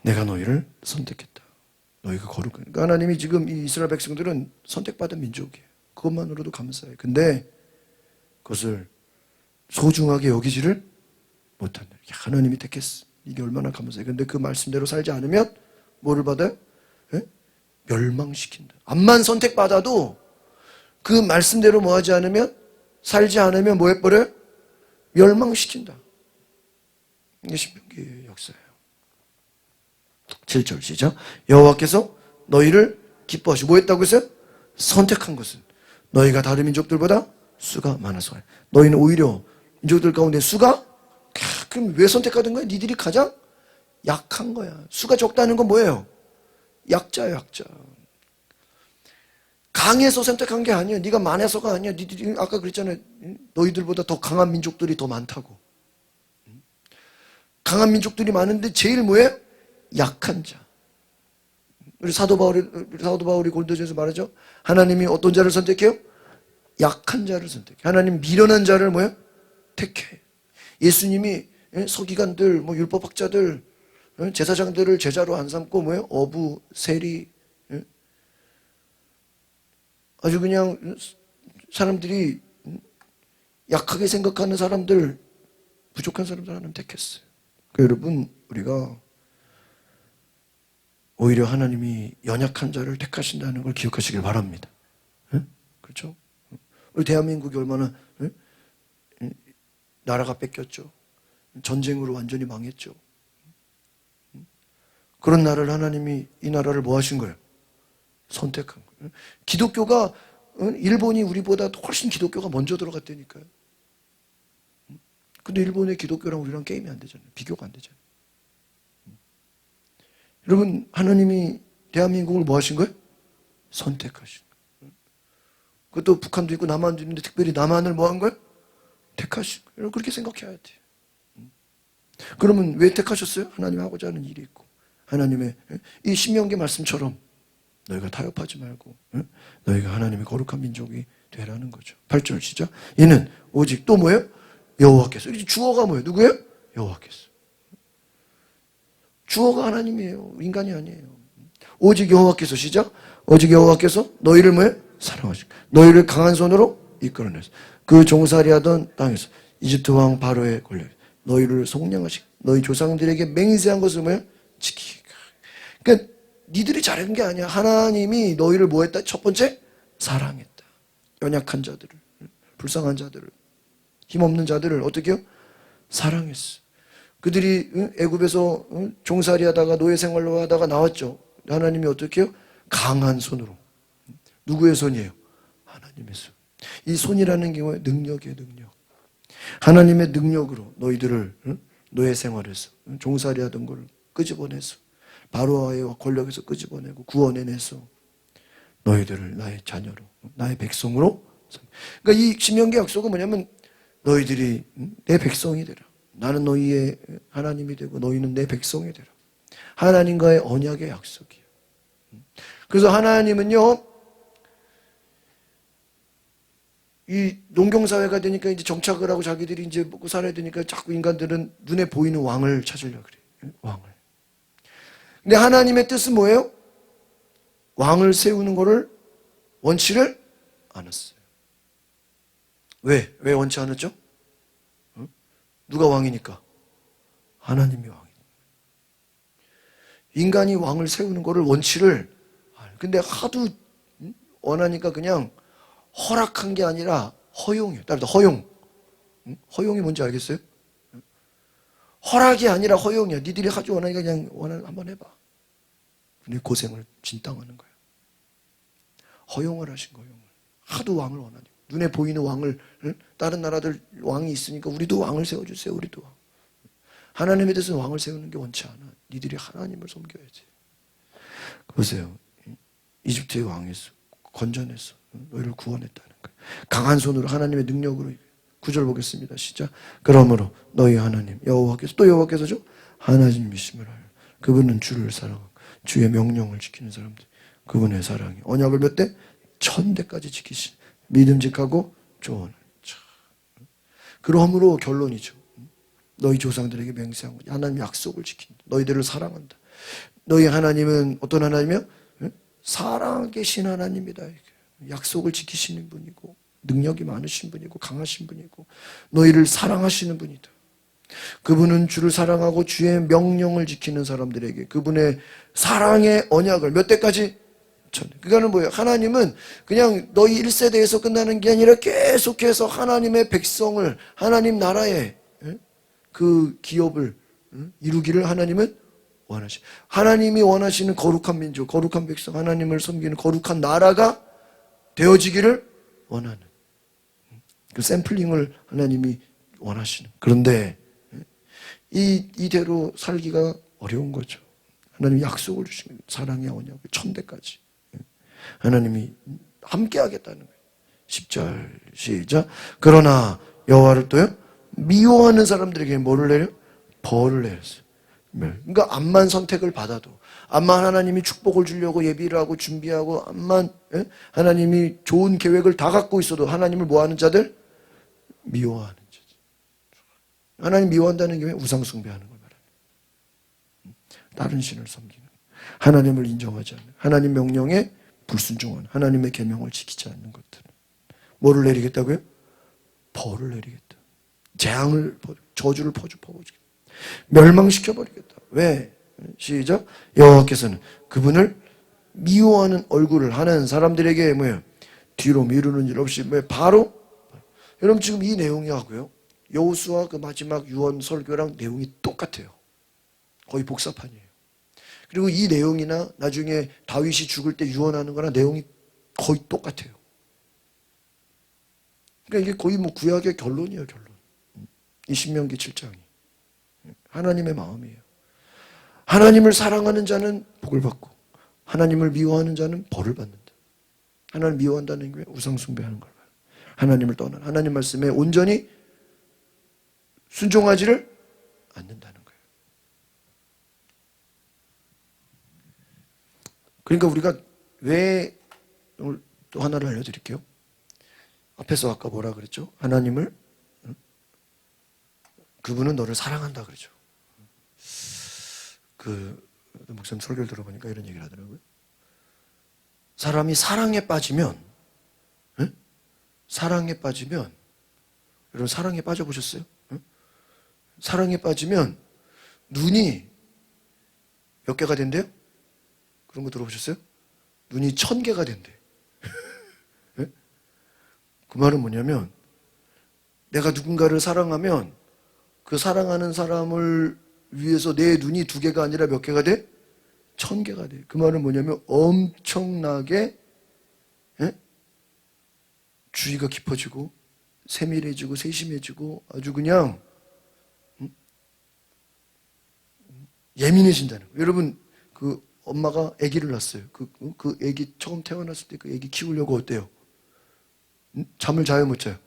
내가 너희를 선택했다. 너희가 거룩한. 그러니까 하나님이 지금 이 이스라엘 백성들은 선택받은 민족이에요. 그것만으로도 감사해요. 근데 그것을 소중하게 여기지를 못한다. 하나님이 택했어. 이게 얼마나 감사해요. 근데 그 말씀대로 살지 않으면 뭐를 받아요? 멸망시킨다. 암만 선택받아도 그 말씀대로 뭐 하지 않으면 살지 않으면 뭐 해버려요? 멸망시킨다. 이게 신명기의 역사예요. 7절 시작. 여호와께서 너희를 기뻐하시고 뭐 했다고 했어요? 선택한 것은 너희가 다른 민족들보다 수가 많아서. 너희는 오히려 민족들 가운데 수가 그럼 왜 선택하던 거야? 니들이 가장 약한 거야. 수가 적다는 건 뭐예요? 약자야, 약자. 강해서 선택한 게 아니야. 네가 많아서가 아니야. 니들이 아까 그랬잖아요. 너희들보다 더 강한 민족들이 더 많다고. 강한 민족들이 많은데 제일 뭐예요? 약한 자. 우리 사도 바울이 고린도전에서 말하죠. 하나님이 어떤 자를 선택해요? 약한 자를 선택해. 하나님 미련한 자를 뭐예요? 택해. 예수님이 서기관들, 뭐 율법학자들, 제사장들을 제자로 안 삼고 뭐예요? 어부, 세리, 아주 그냥 사람들이 약하게 생각하는 사람들, 부족한 사람들 하나님 택했어요. 그러니까 여러분 우리가 오히려 하나님이 연약한 자를 택하신다는 걸 기억하시길 바랍니다. 그렇죠? 우리 대한민국이 얼마나 나라가 뺏겼죠. 전쟁으로 완전히 망했죠. 그런 나라를 하나님이 이 나라를 뭐 하신 거예요? 선택한 거예요. 기독교가 일본이 우리보다 훨씬 기독교가 먼저 들어갔다니까요. 근데 일본의 기독교랑 우리랑 게임이 안 되잖아요. 비교가 안 되잖아요. 여러분, 하나님이 대한민국을 뭐 하신 거예요? 선택하신 거예요. 그것도 북한도 있고 남한도 있는데 특별히 남한을 뭐 한 거예요? 택하신 거예요. 그렇게 생각해야 돼요. 그러면 왜 택하셨어요? 하나님 하고자 하는 일이 있고, 하나님의 이 신명기 말씀처럼 너희가 타협하지 말고 너희가 하나님의 거룩한 민족이 되라는 거죠. 8절 시작. 이는 오직 또 뭐예요? 여호와께서. 주어가 뭐예요? 누구예요? 여호와께서. 주어가 하나님이에요. 인간이 아니에요. 오직 여호와께서 시작. 오직 여호와께서 너희를 뭐예요? 사랑하시고 너희를 강한 손으로 이끌어내서 그 종살이하던 땅에서 이집트 왕 바로에 걸려 너희를 속량하시고 너희 조상들에게 맹세한 것을 뭐예요? 지키기가. 그러니까 니들이 잘한 게 아니야. 하나님이 너희를 뭐 했다? 첫 번째, 사랑했다. 연약한 자들을, 불쌍한 자들을, 힘없는 자들을 어떻게 해요? 사랑했어. 그들이 애굽에서 종살이 하다가 노예 생활로 하다가 나왔죠. 하나님이 어떻게 해요? 강한 손으로. 누구의 손이에요? 하나님의 손. 이 손이라는 게 뭐예요? 능력이에요, 능력. 하나님의 능력으로 너희들을 노예 생활에서 종살이 하던 걸 끄집어내서 바로와의 권력에서 끄집어내고 구원해내서 너희들을 나의 자녀로, 나의 백성으로. 그러니까 이 신명기 약속은 뭐냐면 너희들이 내 백성이 되라. 나는 너희의 하나님이 되고 너희는 내 백성이 되라. 하나님과의 언약의 약속이에요. 그래서 하나님은요, 이 농경사회가 되니까 이제 정착을 하고 자기들이 이제 먹고 살아야 되니까 자꾸 인간들은 눈에 보이는 왕을 찾으려고 그래요. 왕을. 근데 하나님의 뜻은 뭐예요? 왕을 세우는 거를 원치를 않았어요. 왜? 왜 원치 않았죠? 누가 왕이니까? 하나님이 왕이니까. 인간이 왕을 세우는 거를 원치를 근데 하도 원하니까 그냥 허락한 게 아니라 허용이에요. 따라서 허용. 허용이 뭔지 알겠어요? 허락이 아니라 허용이야. 니들이 하지 원하니까 그냥 한번 해봐. 근데 고생을 진땅하는 거예요. 허용을 하신 거예요. 하도 왕을 원하니까. 눈에 보이는 왕을, 다른 나라들 왕이 있으니까 우리도 왕을 세워주세요. 우리도 왕. 하나님에 대해서는 왕을 세우는 게 원치 않아. 니들이 하나님을 섬겨야지. 보세요. 이집트의 왕에서 건져내서 너희를 구원했다는 거예요. 강한 손으로 하나님의 능력으로. 9절 보겠습니다. 시작. 그러므로 너희 하나님 여호와께서 또 여호와께서죠. 하나님이심을 알라. 그분은 주를 사랑하고 주의 명령을 지키는 사람들. 그분의 사랑이 언약을 몇 대? 1000대까지 지키신 믿음직하고 좋은. 그러므로 결론이죠. 너희 조상들에게 맹세한 거지. 하나님 약속을 지킨다. 너희들을 사랑한다. 너희 하나님은 어떤 하나님이요? 살아계신 하나님이다. 약속을 지키시는 분이고 능력이 많으신 분이고 강하신 분이고 너희를 사랑하시는 분이다. 그분은 주를 사랑하고 주의 명령을 지키는 사람들에게 그분의 사랑의 언약을 몇 대까지? 그거는 뭐예요? 하나님은 그냥 너희 1세대에서 끝나는 게 아니라 계속해서 하나님의 백성을 하나님 나라의 그 기업을 이루기를 하나님은 원하시. 하나님이 원하시는 거룩한 민족, 거룩한 백성, 하나님을 섬기는 거룩한 나라가 되어지기를 원하는 그 샘플링을 하나님이 원하시는. 그런데 이대로 살기가 어려운 거죠. 하나님이 약속을 주신 거예요. 사랑의 언약을 1000대까지. 하나님이 함께 하겠다는 거예요. 10절 시작. 그러나 여호와를 또요 미워하는 사람들에게 뭐를 내려? 벌을 내렸어요. 그러니까 암만 선택을 받아도 암만 하나님이 축복을 주려고 예비를 하고 준비하고 암만 하나님이 좋은 계획을 다 갖고 있어도 하나님을 뭐하는 자들? 미워하는 자들. 하나님 미워한다는 게 우상 숭배하는 걸 말합니다. 다른 신을 섬기는 하나님을 인정하지 않는 하나님 명령에 불순종하는 하나님의 계명을 지키지 않는 것들. 뭐를 내리겠다고요? 벌을 내리겠다. 재앙을 저주를 퍼주겠다. 멸망시켜버리겠다. 왜? 시작. 여호와께서는 그분을 미워하는 얼굴을 하는 사람들에게 뭐예요? 뒤로 미루는 일 없이 바로 여러분 지금 이 내용이 하고요. 여호수아 그 마지막 유언 설교랑 내용이 똑같아요. 거의 복사판이에요. 그리고 이 내용이나 나중에 다윗이 죽을 때 유언하는 거랑 내용이 거의 똑같아요. 그러니까 이게 거의 뭐 구약의 결론이에요, 결론. 이 신명기 7장이. 하나님의 마음이에요. 하나님을 사랑하는 자는 복을 받고 하나님을 미워하는 자는 벌을 받는다. 하나님을 미워한다는 게 우상숭배하는 걸. 하나님을 떠난 하나님 말씀에 온전히 순종하지를 않는다는 거예요. 그러니까 우리가 왜 오늘 또 하나를 알려드릴게요. 앞에서 아까 뭐라 그랬죠? 하나님을 그분은 너를 사랑한다 그러죠. 그 목사님 설교를 들어보니까 이런 얘기를 하더라고요. 사람이 사랑에 빠지면 사랑에 빠지면 여러분 사랑에 빠져보셨어요? 사랑에 빠지면 눈이 몇 개가 된대요? 그런 거 들어보셨어요? 눈이 1000개가 된대. 그 말은 뭐냐면 내가 누군가를 사랑하면 그 사랑하는 사람을 위해서 내 눈이 2개가 아니라 몇 개가 돼? 1000개가 돼. 그 말은 뭐냐면 엄청나게 주의가 깊어지고 세밀해지고 세심해지고 아주 그냥 예민해진다는 거예요. 여러분 그 엄마가 아기를 낳았어요. 그 아기 처음 태어났을 때 그 아기 키우려고 어때요? 잠을 자요 못 자요?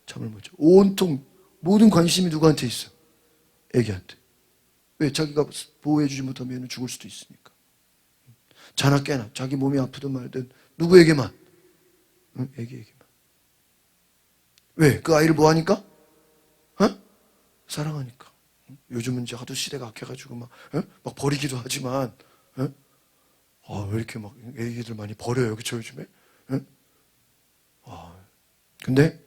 잠을 못 자요. 온통 모든 관심이 누구한테 있어? 아기한테. 왜? 자기가 보호해주지 못하면 죽을 수도 있으니까. 자나 깨나 자기 몸이 아프든 말든 누구에게만? 아기에게만. 왜? 그 아이를 뭐 하니까? 사랑하니까. 요즘은 이제 하도 시대가 악해가지고 막 버리기도 하지만, 왜 이렇게 막 애기들 많이 버려요, 그쵸, 요즘에? 근데,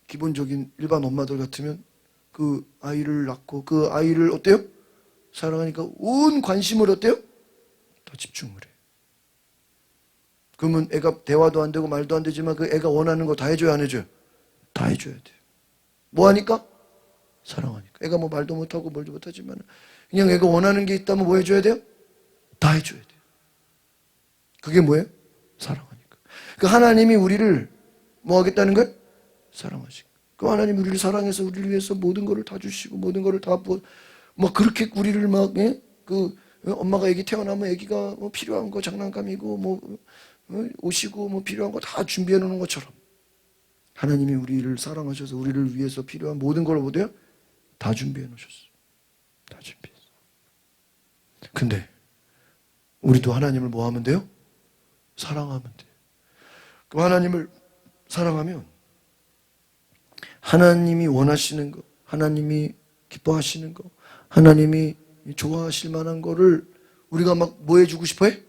기본적인 일반 엄마들 같으면 그 아이를 낳고 그 아이를 어때요? 사랑하니까 온 관심을 어때요? 다 집중을 해. 그러면 애가 대화도 안 되고 말도 안 되지만 그 애가 원하는 거 다 해줘야 안 해줘요? 다 해줘야 돼요. 뭐 하니까? 사랑하니까. 애가 뭐 말도 못하고 뭘도 못하지만 그냥 애가 원하는 게 있다면 뭐 해줘야 돼요? 다 해줘야 돼요. 그게 뭐예요? 사랑하니까. 그 하나님이 우리를 뭐 하겠다는 거예요? 사랑하시고. 그 하나님이 우리를 사랑해서 우리를 위해서 모든 거를 다 주시고 모든 거를 다 막 그렇게 우리를 막 엄마가 애기 태어나면 애기가 뭐 필요한 거 장난감이고 뭐 옷이고 뭐 필요한 거 다 준비해 놓는 것처럼 하나님이 우리를 사랑하셔서 우리를 위해서 필요한 모든 걸 뭐돼요? 다 준비해 놓으셨어요. 다 준비했어요. 근데 우리도 하나님을 뭐 하면 돼요? 사랑하면 돼요. 그 하나님을 사랑하면 하나님이 원하시는 거, 하나님이 기뻐하시는 거, 하나님이 좋아하실 만한 거를 우리가 막 뭐 해주고 싶어 해?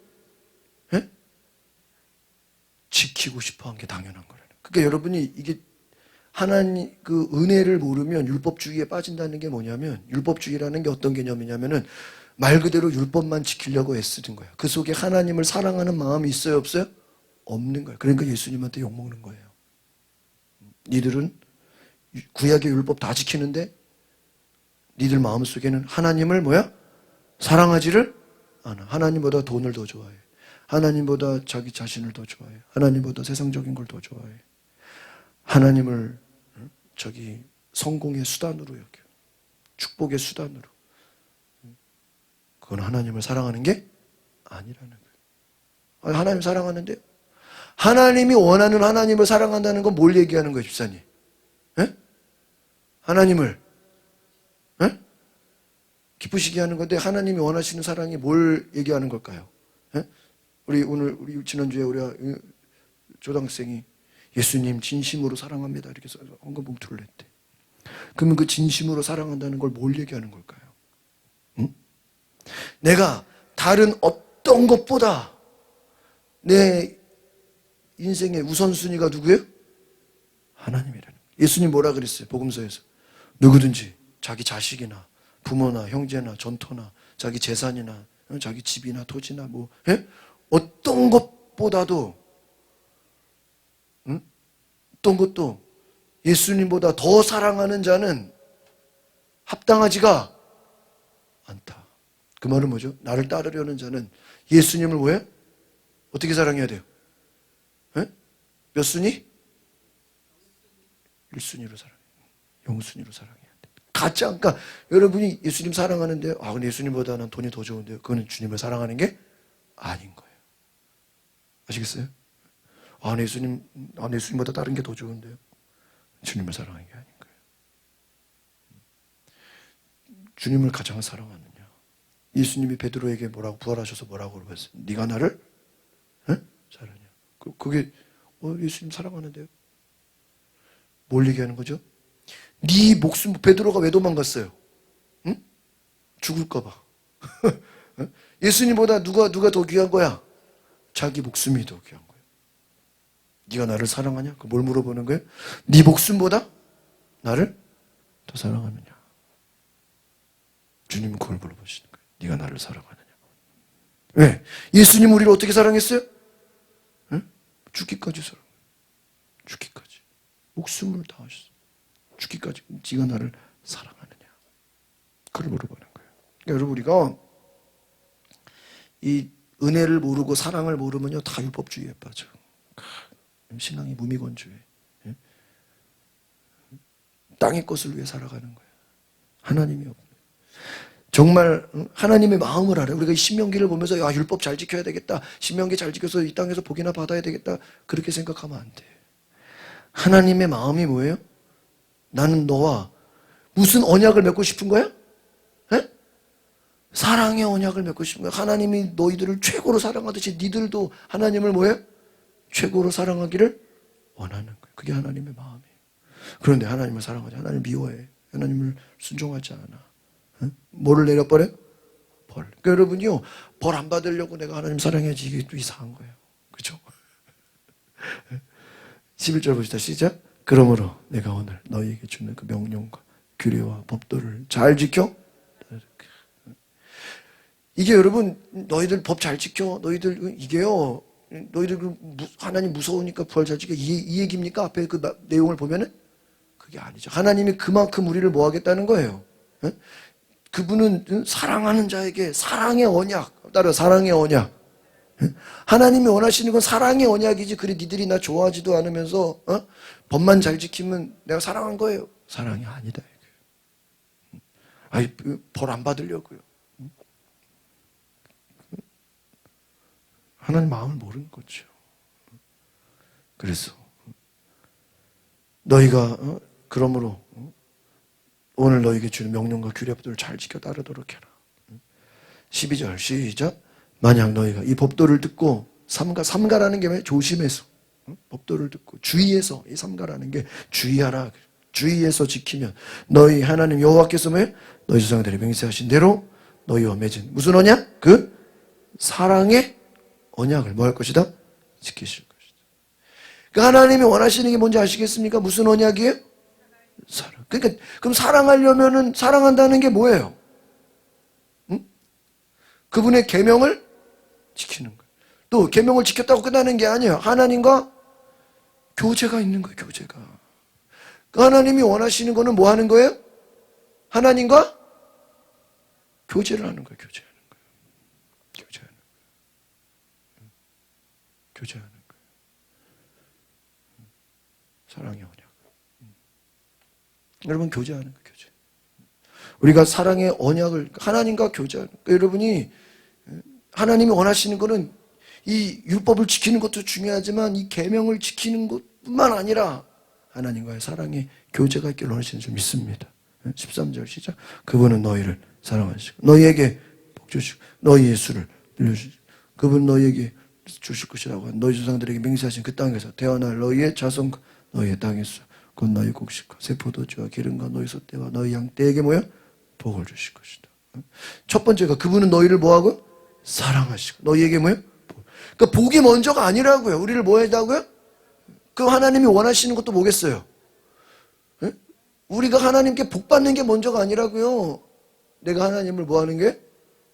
지키고 싶어 한 게 당연한 거라는. 그러니까 여러분이 이게 하나님 그 은혜를 모르면 율법주의에 빠진다는 게 뭐냐면 율법주의라는 게 어떤 개념이냐면은 말 그대로 율법만 지키려고 애쓰는 거야. 그 속에 하나님을 사랑하는 마음이 있어요, 없어요? 없는 거야. 그러니까 예수님한테 욕먹는 거예요. 니들은 구약의 율법 다 지키는데 니들 마음속에는 하나님을 뭐야? 사랑하지를 않아. 하나님보다 돈을 더 좋아해. 하나님보다 자기 자신을 더 좋아해. 하나님보다 세상적인 걸 더 좋아해. 하나님을 성공의 수단으로 여겨. 축복의 수단으로. 그건 하나님을 사랑하는 게 아니라는 거예요. 하나님 사랑하는데 하나님이 원하는 하나님을 사랑한다는 건 뭘 얘기하는 거예요, 집사님? 하나님을 기쁘시게 하는 건데 하나님이 원하시는 사랑이 뭘 얘기하는 걸까요? 우리 지난주에 우리 조당생이 예수님 진심으로 사랑합니다 이렇게 써서 헌금 봉투를 냈대. 그러면 그 진심으로 사랑한다는 걸 뭘 얘기하는 걸까요? 내가 다른 어떤 것보다 내 인생의 우선순위가 누구예요? 하나님이라는 거예요. 예수님 뭐라 그랬어요? 복음서에서 누구든지 자기 자식이나 부모나 형제나 전토나 자기 재산이나 자기 집이나 토지나 뭐 어떤 것보다도 어떤 것도 예수님보다 더 사랑하는 자는 합당하지가 않다. 그 말은 뭐죠? 나를 따르려는 자는 예수님을 뭐해? 어떻게 사랑해야 돼요? 몇 순위? 1순위로 사랑해요. 영순위로 사랑해야 돼. 가짜. 그러니까 여러분이 예수님 사랑하는데요. 근데 예수님보다는 돈이 더 좋은데요. 그거는 주님을 사랑하는 게 아닌 거예요. 아시겠어요? 예수님보다 다른 게 더 좋은데요. 주님을 사랑하는 게 아닌 거예요. 주님을 가장 사랑하느냐. 예수님이 베드로에게 뭐라고 부활하셔서 뭐라고 그러셨어요? 네가 나를 사랑하냐. 그게 예수님 사랑하는데요. 뭘 얘기하는 거죠? 네 목숨. 베드로가 왜 도망갔어요? 응? 죽을까 봐. 예수님보다 누가 더 귀한 거야? 자기 목숨이 더 귀한 거예요. 네가 나를 사랑하냐? 뭘 물어보는 거예요? 네 목숨보다 나를 더 사랑하느냐? 주님은 그걸 물어보시는 거예요. 네가 나를 사랑하느냐? 왜? 예수님 우리를 어떻게 사랑했어요? 죽기까지 사랑해요. 죽기까지. 목숨을 다하셨어요. 죽기까지. 네가 나를 사랑하느냐? 그걸 물어보는 거예요. 그러니까 여러분, 우리가 이 은혜를 모르고 사랑을 모르면요, 다 율법주의에 빠져. 신앙이 무미건조해. 땅의 것을 위해 살아가는 거예요. 하나님이 없네. 정말 하나님의 마음을 알아요. 우리가 이 신명기를 보면서 율법 잘 지켜야 되겠다. 신명기 잘 지켜서 이 땅에서 복이나 받아야 되겠다. 그렇게 생각하면 안 돼. 하나님의 마음이 뭐예요? 나는 너와 무슨 언약을 맺고 싶은 거야? 사랑의 언약을 맺고 싶은 거야. 하나님이 너희들을 최고로 사랑하듯이 니들도 하나님을 뭐예요? 최고로 사랑하기를 원하는 거예요. 그게 하나님의 마음이에요. 그런데 하나님을 사랑하지. 하나님을 미워해. 하나님을 순종하지 않아. 뭐를 내려버려? 벌. 그러니까 여러분이요, 벌 안 받으려고 내가 하나님 사랑해야지. 이게 또 이상한 거예요. 그렇죠? 11절 보시다. 시작. 그러므로 내가 오늘 너희에게 주는 그 명령과 규례와 법도를 잘 지켜. 이게 여러분, 너희들 법 잘 지켜. 너희들 이게요. 너희들 하나님 무서우니까 부활 잘 지켜. 이 얘기입니까? 앞에 그 내용을 보면은 그게 아니죠. 하나님이 그만큼 우리를 뭐 하겠다는 거예요. 그분은 사랑하는 자에게 사랑의 언약, 따라 사랑의 언약. 하나님이 원하시는 건 사랑의 언약이지. 그래 니들이 나 좋아하지도 않으면서 법만 잘 지키면 내가 사랑한 거예요. 사랑이 아니다. 벌 안 받으려고요. 하나님 마음을 모르는 거죠. 그래서 너희가 그러므로 오늘 너희에게 주는 명령과 규례법들을 잘 지켜 따르도록 해라. 12절 시작. 만약 너희가 이 법도를 듣고 삼가라는 게 조심해서 법도를 듣고 주의해서, 이 삼가라는 게 주의하라. 주의해서 지키면 너희 하나님 여호와께서 너희 조상들이 맹세하신 대로 너희와 맺은 무슨 언약? 그 사랑의 언약을 뭐 할 것이다? 지키실 것이다. 그 하나님이 원하시는 게 뭔지 아시겠습니까? 무슨 언약이에요? 사랑. 그러니까 그럼 사랑하려면은 사랑한다는 게 뭐예요? 그분의 계명을 지키는 거예요. 또 계명을 지켰다고 끝나는 게 아니에요. 하나님과 교제가 있는 거예요. 교제가. 그 하나님이 원하시는 거는 뭐 하는 거예요? 하나님과 교제를 하는 거예요. 교제하는 거예요. 교제하는 거예요. 교제하는 거예요. 사랑의 언약. 여러분, 교제하는 거예요. 교제. 우리가 사랑의 언약을 하나님과 교제하는 거예요. 여러분이 하나님이 원하시는 거는 이 율법을 지키는 것도 중요하지만 이 계명을 지키는 것뿐만 아니라 하나님과의 사랑의 교제가 있기를 원하시는 줄 믿습니다. 13절 시작. 그분은 너희를 사랑하시고 너희에게 복 주시고 너희의 수를 빌려주시고 그분 너희에게 주실 것이라고 한 너희 조상들에게 맹세하신 그 땅에서 태어날 너희의 자손과 너희의 땅에서 곧 너희 곡식과 새 포도주와 기름과 너희 소떼와 너희 양떼에게 뭐야? 복을 주실 것이다. 첫 번째가 그분은 너희를 뭐하고? 사랑하시고 너희에게 뭐예요? 그러니까 복이 먼저가 아니라고요. 우리를 뭐 해다고요? 그 하나님이 원하시는 것도 뭐겠어요? 우리가 하나님께 복 받는 게 먼저가 아니라고요. 내가 하나님을 뭐 하는 게?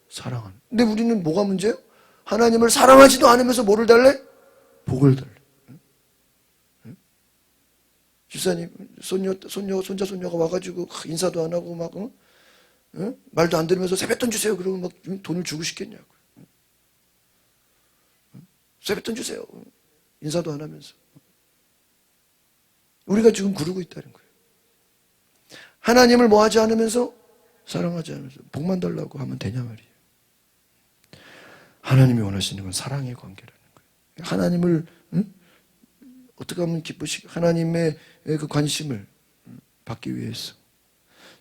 사랑하는. 근데 우리는 뭐가 문제예요? 하나님을 사랑하지도 않으면서 뭐를 달래? 복을 달래. 집사님, 손자, 손녀가 와가지고 인사도 안 하고 막, 말도 안 들으면서 세뱃돈 주세요. 그러면 막 돈을 주고 싶겠냐고. 세뱃돈 주세요. 인사도 안 하면서. 우리가 지금 그러고 있다는 거예요. 하나님을 뭐 하지 않으면서, 사랑하지 않으면서 복만 달라고 하면 되냐 말이에요. 하나님이 원하시는 건 사랑의 관계라는 거예요. 하나님을 어떻게 하면 기쁘시게, 하나님의 그 관심을 받기 위해서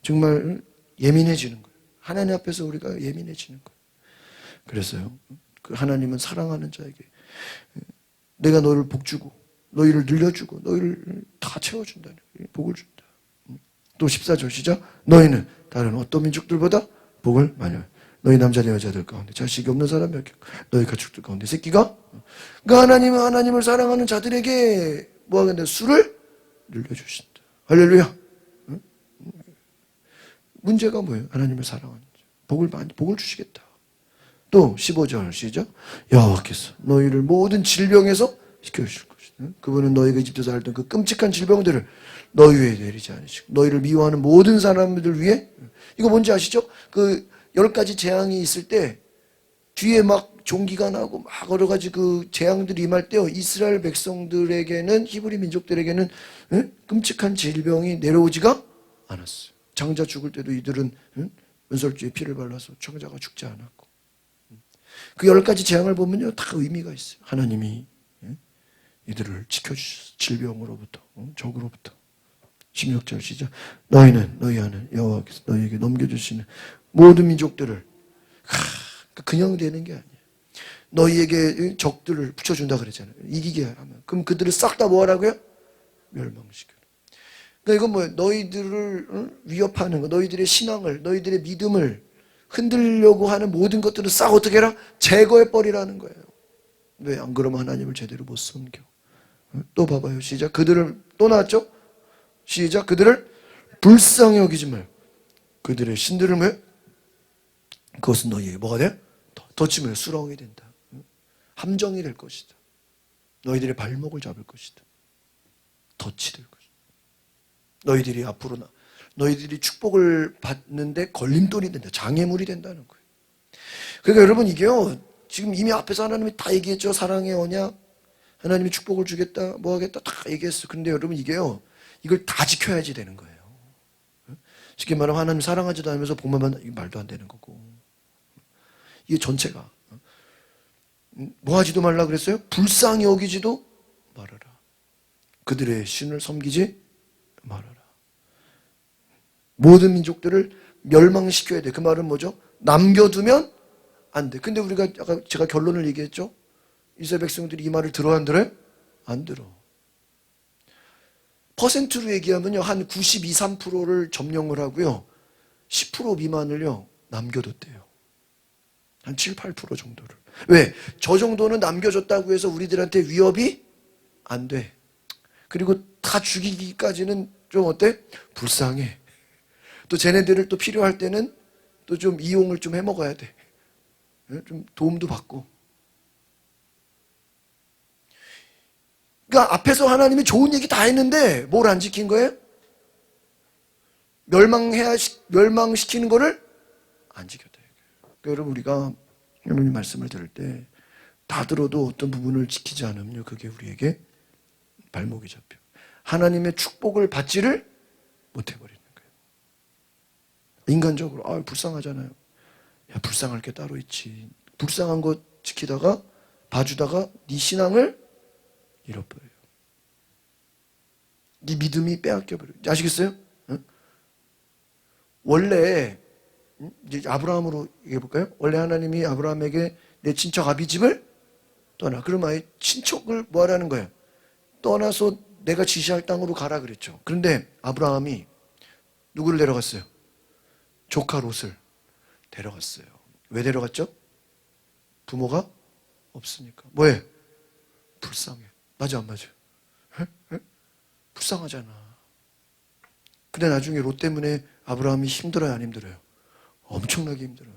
정말 예민해지는 거예요. 하나님 앞에서 우리가 예민해지는 거예요. 그래서요, 그 하나님은 사랑하는 자에게 내가 너를 복주고 너희를 늘려주고 너희를 다 채워준다는 거예요. 복을 준다. 또 14절 시작. 너희는 다른 어떤 민족들보다 복을 많이 받아. 너희 남자들 여자들 가운데 자식이 없는 사람 몇 명, 너희 가축들 가운데 새끼가. 그러니까 하나님은 하나님을 사랑하는 자들에게 뭐 하겠냐? 수를 늘려주신다. 할렐루야. 응? 문제가 뭐예요? 하나님을 사랑하는 자. 복을 주시겠다. 또 15절 시작. 여호와께서 너희를 모든 질병에서 지켜주실 것이다. 그분은 너희가 이집트에서 앓던 그 끔찍한 질병들을 너희 위에 내리지 않으시고 너희를 미워하는 모든 사람들 위에. 이거 뭔지 아시죠? 그 10가지 재앙이 있을 때 뒤에 막 종기가 나고 막 여러 가지 그 재앙들이 임할 때요, 이스라엘 백성들에게는, 히브리 민족들에게는 끔찍한 질병이 내려오지가 않았어요. 장자 죽을 때도 이들은 은설주에 피를 발라서 장자가 죽지 않았고. 그 10가지 재앙을 보면요, 다 의미가 있어요. 하나님이 이들을 지켜주셨어요. 질병으로부터, 적으로부터. 16절 시작. 너희는 너희 안에 여호와께서 너희에게 넘겨주시는 모든 민족들을 그냥 되는 게 아니에요. 너희에게 적들을 붙여준다 그랬잖아요. 이기게 하면. 그럼 그들을 싹 다 뭐 하라고요? 멸망시켜라. 그러니까 이건 뭐예요? 너희들을 위협하는 거, 너희들의 신앙을, 너희들의 믿음을 흔들려고 하는 모든 것들을 싹 어떻게 해라? 제거해버리라는 거예요. 왜? 안 그러면 하나님을 제대로 못 섬겨. 또 봐봐요. 시작. 그들을, 또 나왔죠? 시작. 그들을 불쌍히 여기지 말고 그들의 신들을 뭐예요? 그것은 너희에게 뭐가 돼? 덧치면 수렁이 된다. 함정이 될 것이다. 너희들의 발목을 잡을 것이다. 덫이 될 것이다. 너희들이 앞으로 너희들이 축복을 받는데 걸림돌이 된다. 장애물이 된다는 거예요. 그러니까 여러분 이게요, 지금 이미 앞에서 하나님이 다 얘기했죠. 사랑의 언약, 하나님이 축복을 주겠다, 뭐 하겠다 다 얘기했어. 그런데 여러분 이게요, 이걸 다 지켜야지 되는 거예요. 쉽게 말하면 하나님 사랑하지도 않으면서 복만 받는, 이게 말도 안 되는 거고. 이게 전체가 뭐 하지도 말라 그랬어요? 불쌍히 여기지도 말아라. 그들의 신을 섬기지 말아라. 모든 민족들을 멸망시켜야 돼. 그 말은 뭐죠? 남겨두면 안 돼. 근데 우리가 아까 제가 결론을 얘기했죠? 이스라엘 백성들이 이 말을 들어 안 들어요? 안 들어. 퍼센트로 얘기하면요, 한 92, 3%를 점령을 하고요, 10% 미만을요 남겨뒀대요. 한 7, 8% 정도를. 왜? 저 정도는 남겨줬다고 해서 우리들한테 위협이 안 돼. 그리고 다 죽이기까지는 좀 어때? 불쌍해. 또 쟤네들을 또 필요할 때는 또 좀 이용을 좀 해먹어야 돼. 좀 도움도 받고. 그러니까 앞에서 하나님이 좋은 얘기 다 했는데 뭘 안 지킨 거예요? 멸망시키는 거를 안 지켰다. 그러니까 여러분 우리가 하나님 말씀을 들을 때 다 들어도 어떤 부분을 지키지 않으면요, 그게 우리에게 발목이 잡혀. 하나님의 축복을 받지를 못해버리는 거예요. 인간적으로 불쌍하잖아요. 야, 불쌍할 게 따로 있지. 불쌍한 거 지키다가 봐주다가 네 신앙을 잃어버려요. 네 믿음이 빼앗겨버려요. 아시겠어요? 응? 원래 이제 아브라함으로 얘기해볼까요? 원래 하나님이 아브라함에게 내 친척 아비집을 떠나. 그럼 아예 친척을 뭐 하라는 거예요? 떠나서 내가 지시할 땅으로 가라 그랬죠. 그런데 아브라함이 누구를 데려갔어요? 조카 롯을 데려갔어요. 왜 데려갔죠? 부모가 없으니까. 뭐해? 불쌍해. 맞아 안 맞아? 불쌍하잖아. 근데 나중에 롯 때문에 아브라함이 힘들어요 안 힘들어요? 엄청나게 힘들어요.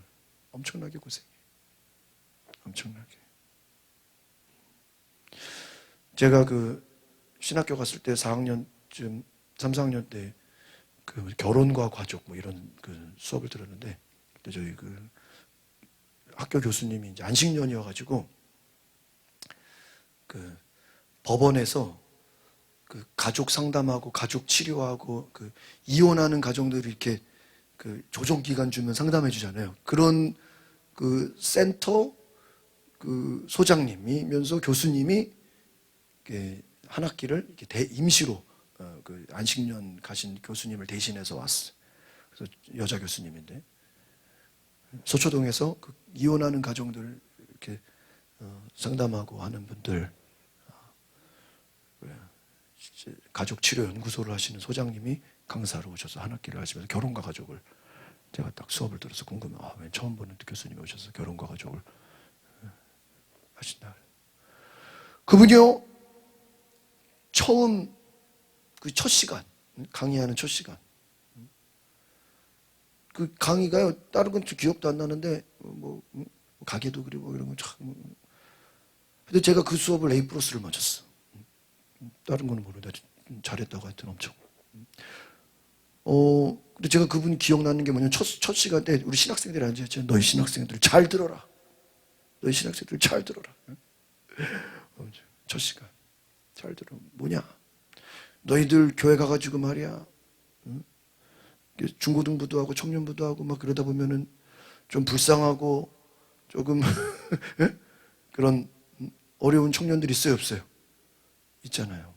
엄청나게 고생해요. 엄청나게. 제가 그 신학교 갔을 때 4학년쯤, 3, 4학년 때 그 결혼과 가족 뭐 이런 그 수업을 들었는데, 그때 저희 그 학교 교수님이 이제 안식년이어가지고 그 법원에서 그 가족 상담하고 가족 치료하고 그 이혼하는 가정들이 이렇게 그 조정 기간 주면 상담해 주잖아요. 그런 그 센터 그 소장님이면서 교수님이 한 학기를 이렇게 임시로 그 안식년 가신 교수님을 대신해서 왔어요. 그래서 여자 교수님인데 서초동에서 그 이혼하는 가정들 이렇게 상담하고 하는 분들, 가족 치료 연구소를 하시는 소장님이 강사로 오셔서 한 학기를 하시면서 결혼과 가족을, 제가 딱 수업을 들어서 궁금해. 왜 처음 보는 교수님이 오셔서 결혼과 가족을 하신다. 그분이요, 처음 그 첫 시간, 강의하는 첫 시간, 그 강의가요, 다른 건 기억도 안 나는데 가게도 그리고 이런 거 참. 근데 제가 그 수업을 A 플러스를 맞았어. 다른 거는 모르는데 잘했다고 하여튼 엄청. 근데 제가 그분이 기억나는 게 뭐냐면 첫 시간 때 우리 신학생들이 앉아있죠. 너희 신학생들 잘 들어라. 너희 신학생들 잘 들어라. 첫 시간 잘 들어. 뭐냐? 너희들 교회 가가지고 말이야. 중고등부도 하고 청년부도 하고 막 그러다 보면은 좀 불쌍하고 조금 그런 어려운 청년들이 있어요, 없어요? 있잖아요.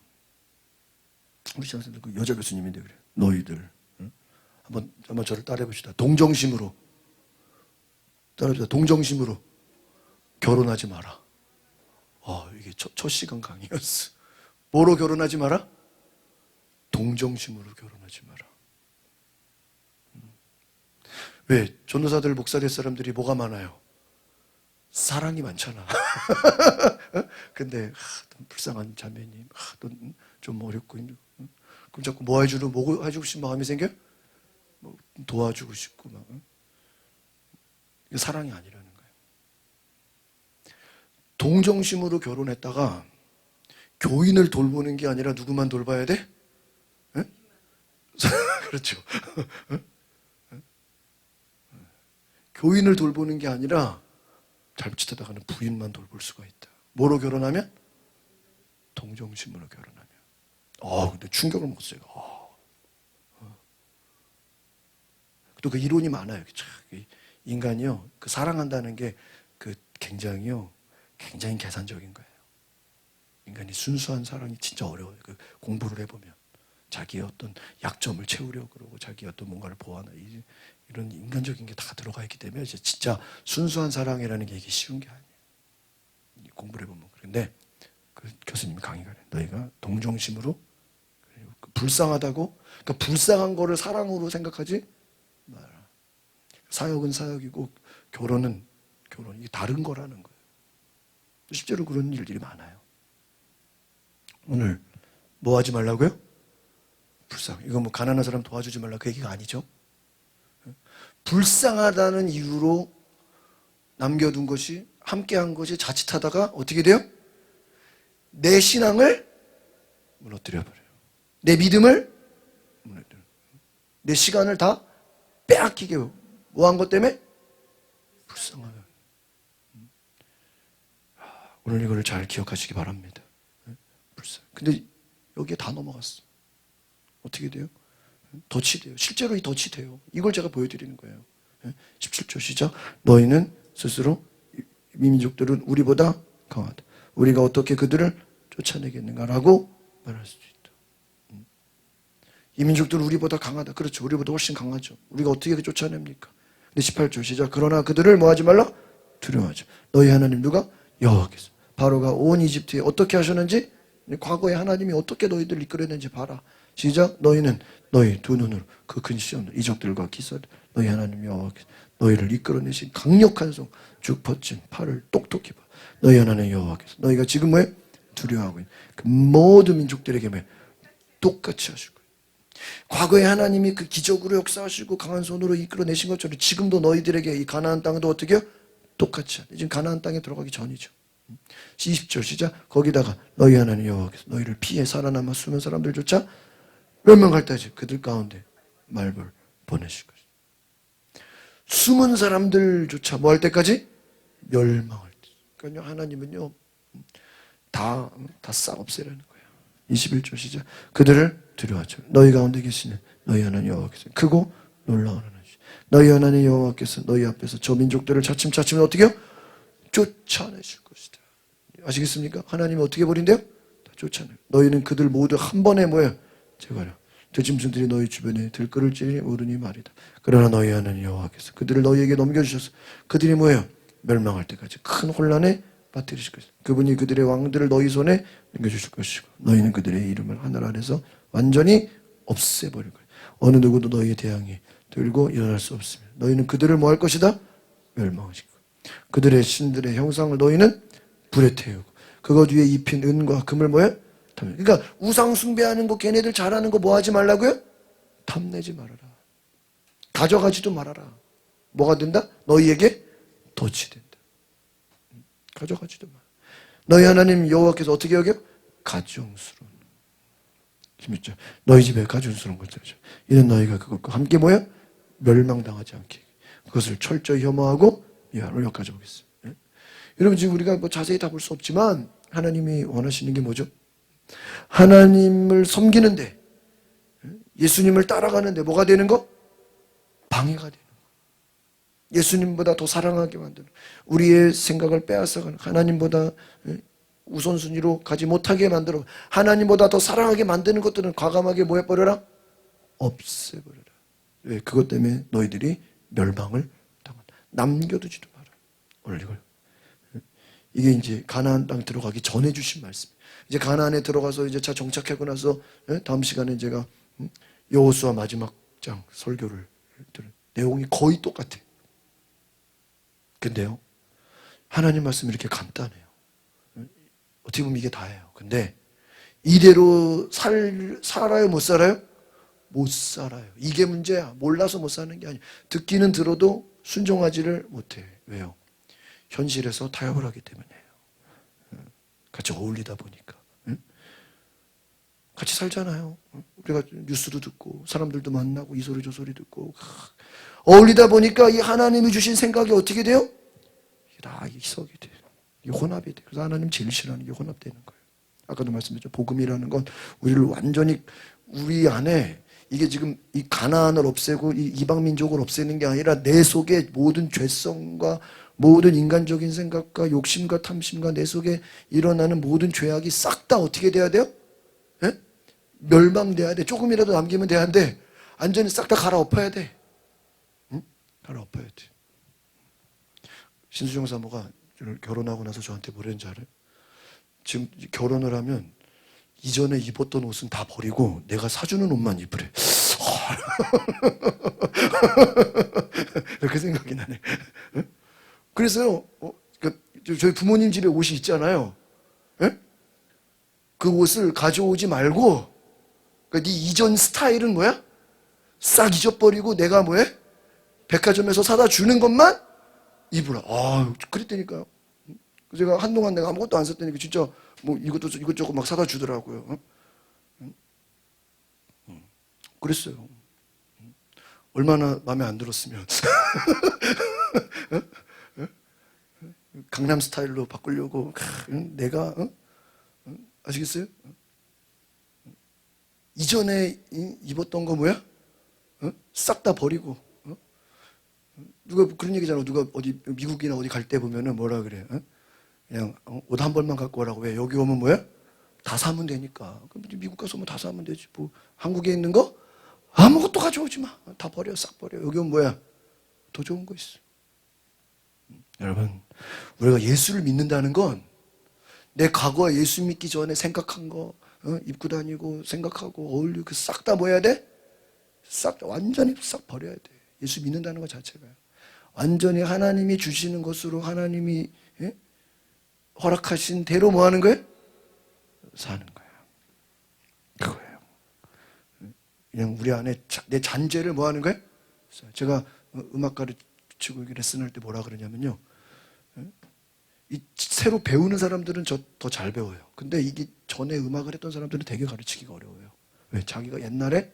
우리 신학생들 그 여자 교수님인데 그래. 너희들 한번 저를 따라해 봅시다. 동정심으로 따라해봅시다. 동정심으로 결혼하지 마라. 이게 첫 시간 강의였어. 뭐로 결혼하지 마라? 동정심으로 결혼하지 마라. 왜? 전도사들, 목사 될 사람들이 뭐가 많아요? 사랑이 많잖아. 근데 불쌍한 자매님, 좀 어렵고 힘들고, 그럼 자꾸 뭐 해주고 싶은 마음이 생겨? 뭐 도와주고 싶고 막. 이게 사랑이 아니라는 거예요. 동정심으로 결혼했다가 교인을 돌보는 게 아니라 누구만 돌봐야 돼? 그렇죠. 교인을 돌보는 게 아니라 잘못하다가는 부인만 돌볼 수가 있다. 뭐로 결혼하면? 동정심으로 결혼하면. 근데 충격을 먹었어요. 또 그 이론이 많아요. 인간이요, 그 사랑한다는 게 그 굉장히 계산적인 거예요. 인간이 순수한 사랑이 진짜 어려워요. 그 공부를 해보면 자기의 어떤 약점을 채우려고 그러고 자기의 어떤 뭔가를 보완하, 이런 인간적인 게 다 들어가 있기 때문에 진짜 순수한 사랑이라는 게 이게 쉬운 게 아니에요. 공부를 해보면. 그런데 그 교수님이 강의가 해. 너희가 동정심으로, 불쌍하다고, 그러니까 불쌍한 거를 사랑으로 생각하지 마라. 사역은 사역이고 결혼은 결혼. 이게 다른 거라는 거예요. 실제로 그런 일들이 많아요. 오늘 뭐 하지 말라고요? 불쌍. 이거 뭐 가난한 사람 도와주지 말라 그 얘기가 아니죠. 불쌍하다는 이유로 남겨둔 것이, 함께한 것이 자칫하다가 어떻게 돼요? 내 신앙을 무너뜨려 버려요. 내 믿음을 무너뜨려. 내 시간을 다 빼앗기게. 뭐 한 것 때문에? 불쌍하다. 오늘 이걸 잘 기억하시기 바랍니다. 불쌍. 근데 여기에 다 넘어갔어. 어떻게 돼요? 덫이 돼요. 실제로 이 덫이 돼요. 이걸 제가 보여드리는 거예요. 17절 시작. 너희는 스스로, 이 민족들은 우리보다 강하다. 우리가 어떻게 그들을 쫓아내겠는가라고 말할 수 있다. 이 민족들은 우리보다 강하다. 그렇죠. 우리보다 훨씬 강하죠. 우리가 어떻게 쫓아냅니까? 근데 18절 시작. 그러나 그들을 뭐 하지 말라? 두려워하지. 너희 하나님 누가? 여호와께서. 바로가 온 이집트에 어떻게 하셨는지, 과거에 하나님이 어떻게 너희들을 이끌어낸지 봐라. 시작. 너희는 너희 두 눈으로 그 근시 없는 이적들과 기사들, 너희 하나님 여호와께서 너희를 이끌어내신 강력한 손, 쭉 뻗친 팔을 똑똑히 봐. 너희 하나님 여호와께서 너희가 지금 왜 두려워하고 있는 그 모든 민족들에게 왜 똑같이 하실 거예요. 과거에 하나님이 그 기적으로 역사하시고 강한 손으로 이끌어내신 것처럼 지금도 너희들에게 이 가나안 땅도 어떻게 해요? 똑같이 하네. 지금 가나안 땅에 들어가기 전이죠. 20절 시작. 거기다가 너희 하나님 여호와께서 너희를 피해 살아남아 숨은 사람들조차 멸망할 때까지 그들 가운데 말벌 보내실 것이다. 숨은 사람들조차 뭐 할 때까지? 멸망할 때. 그러니까 하나님은요 다 싹 없애라는 거예요. 21절 시작. 그들을 두려워하죠. 너희 가운데 계시는 너희 하나님 여호와께서 크고 놀라운 하나님. 너희 하나님 여호와께서 너희 앞에서 저 민족들을 차츰차츰 어떻게 해요? 쫓아내실 것이다. 아시겠습니까? 하나님이 어떻게 버린대요? 다 쫓아내요. 너희는 그들 모두 한 번에 뭐예요? 제가라. 들짐승들이 너희 주변에 들끓을지니 모르니 말이다. 그러나 너희 하나님 여호와께서 그들을 너희에게 넘겨주셔서 그들이 뭐예요? 멸망할 때까지 큰 혼란에 빠뜨리실 것이다. 그분이 그들의 왕들을 너희 손에 넘겨주실 것이고 너희는 그들의 이름을 하늘 아래서 완전히 없애버릴 거예요. 어느 누구도 너희에 대항해 들고 일어날 수 없으며 너희는 그들을 뭐 할 것이다? 멸망하실 거예요. 그들의 신들의 형상을 너희는 불에 태우고 그것 위에 입힌 은과 금을 뭐예요? 그러니까 우상 숭배하는 거 걔네들 잘하는 거 뭐 하지 말라고요? 탐내지 말아라. 가져가지도 말아라. 뭐가 된다? 너희에게 덫이 된다. 가져가지도 마. 너희 하나님 여호와께서 어떻게 여겨? 가증스러운. 재밌죠? 너희 집에 가증스러운 것들이죠. 이는 너희가 그것과 함께 뭐야? 멸망당하지 않게 그것을 철저히 혐오하고 미화를 가져오겠습니다. 네? 여러분 지금 우리가 뭐 자세히 다 볼 수 없지만 하나님이 원하시는 게 뭐죠? 하나님을 섬기는데 예수님을 따라가는데 뭐가 되는 거? 방해가 되는 거. 예수님보다 더 사랑하게 만드는 우리의 생각을 빼앗아가는 하나님보다 우선순위로 가지 못하게 만들어 하나님보다 더 사랑하게 만드는 것들은 과감하게 뭐 해버려라? 없애버려라. 왜? 그것 때문에 너희들이 멸망을 당한다. 남겨두지도 마라. 오늘 이걸 이게 이제 가나안 땅 들어가기 전에 주신 말씀. 이제 가나안에 들어가서 이제 차 정착하고 나서 다음 시간에 제가 여호수아 마지막 장 설교를 들은 내용이 거의 똑같아요. 근데요, 하나님 말씀이 이렇게 간단해요. 어떻게 보면 이게 다예요. 근데 이대로 살아요? 못 살아요? 못 살아요. 이게 문제야. 몰라서 못 사는 게 아니에요. 듣기는 들어도 순종하지를 못해. 왜요? 현실에서 타협을 하기 때문에요. 같이 어울리다 보니까. 같이 살잖아요. 우리가 뉴스도 듣고 사람들도 만나고 이 소리 저 소리 듣고 어울리다 보니까 이 하나님이 주신 생각이 어떻게 돼요? 다 희석이 돼요. 이게 혼합이 돼요. 그래서 하나님 제일 싫어하는 게 혼합되는 거예요. 아까도 말씀드렸죠. 복음이라는 건 우리를 완전히 우리 안에 이게 지금 이 가나안을 없애고 이 이방 민족을 없애는 게 아니라 내 속에 모든 죄성과 모든 인간적인 생각과 욕심과 탐심과 내 속에 일어나는 모든 죄악이 싹 다 어떻게 돼야 돼요? 예? 멸망돼야 돼. 조금이라도 남기면 되는데 완전히 싹 다 갈아엎어야 돼. 응? 갈아엎어야 돼. 신수정 사모가 결혼하고 나서 저한테 뭐랬는지 알아요? 지금 결혼을 하면 이전에 입었던 옷은 다 버리고 내가 사주는 옷만 입으래. 그 생각이 나네. 그래서요, 저희 부모님 집에 옷이 있잖아요. 예? 그 옷을 가져오지 말고, 네 이전 스타일은 뭐야? 싹 잊어버리고 내가 뭐해? 백화점에서 사다 주는 것만 입으라. 그랬다니까요. 제가 한동안 내가 아무것도 안 썼다니까 진짜 뭐 이것저것 막 사다 주더라고요. 그랬어요. 얼마나 마음에 안 들었으면. 강남 스타일로 바꾸려고 내가 아시겠어요? 이전에 입었던 거 뭐야? 싹 다 버리고 누가 그런 얘기잖아. 누가 어디 미국이나 어디 갈 때 보면은 뭐라 그래? 그냥 옷 한 벌만 갖고 오라고. 왜? 여기 오면 뭐야? 다 사면 되니까. 그럼 미국 가서 뭐 다 사면 되지. 뭐 한국에 있는 거 아무것도 가져오지 마. 다 버려, 싹 버려. 여기 오면 뭐야? 더 좋은 거 있어. 여러분, 우리가 예수를 믿는다는 건 내 과거에 예수 믿기 전에 생각한 거 입고 다니고 생각하고 어울리고 그 싹 다 뭐 해야 돼? 싹 완전히 싹 버려야 돼. 예수 믿는다는 것 자체가 완전히 하나님이 주시는 것으로 하나님이 허락하신 대로 뭐 하는 거예요? 사는 거예요. 그거예요. 그냥 우리 안에 내 잔재를 뭐 하는 거예요? 제가 음악 가르치고 레슨 할 때 뭐라 그러냐면요, 이 새로 배우는 사람들은 더 잘 배워요. 근데 이게 전에 음악을 했던 사람들은 되게 가르치기가 어려워요. 왜? 자기가 옛날에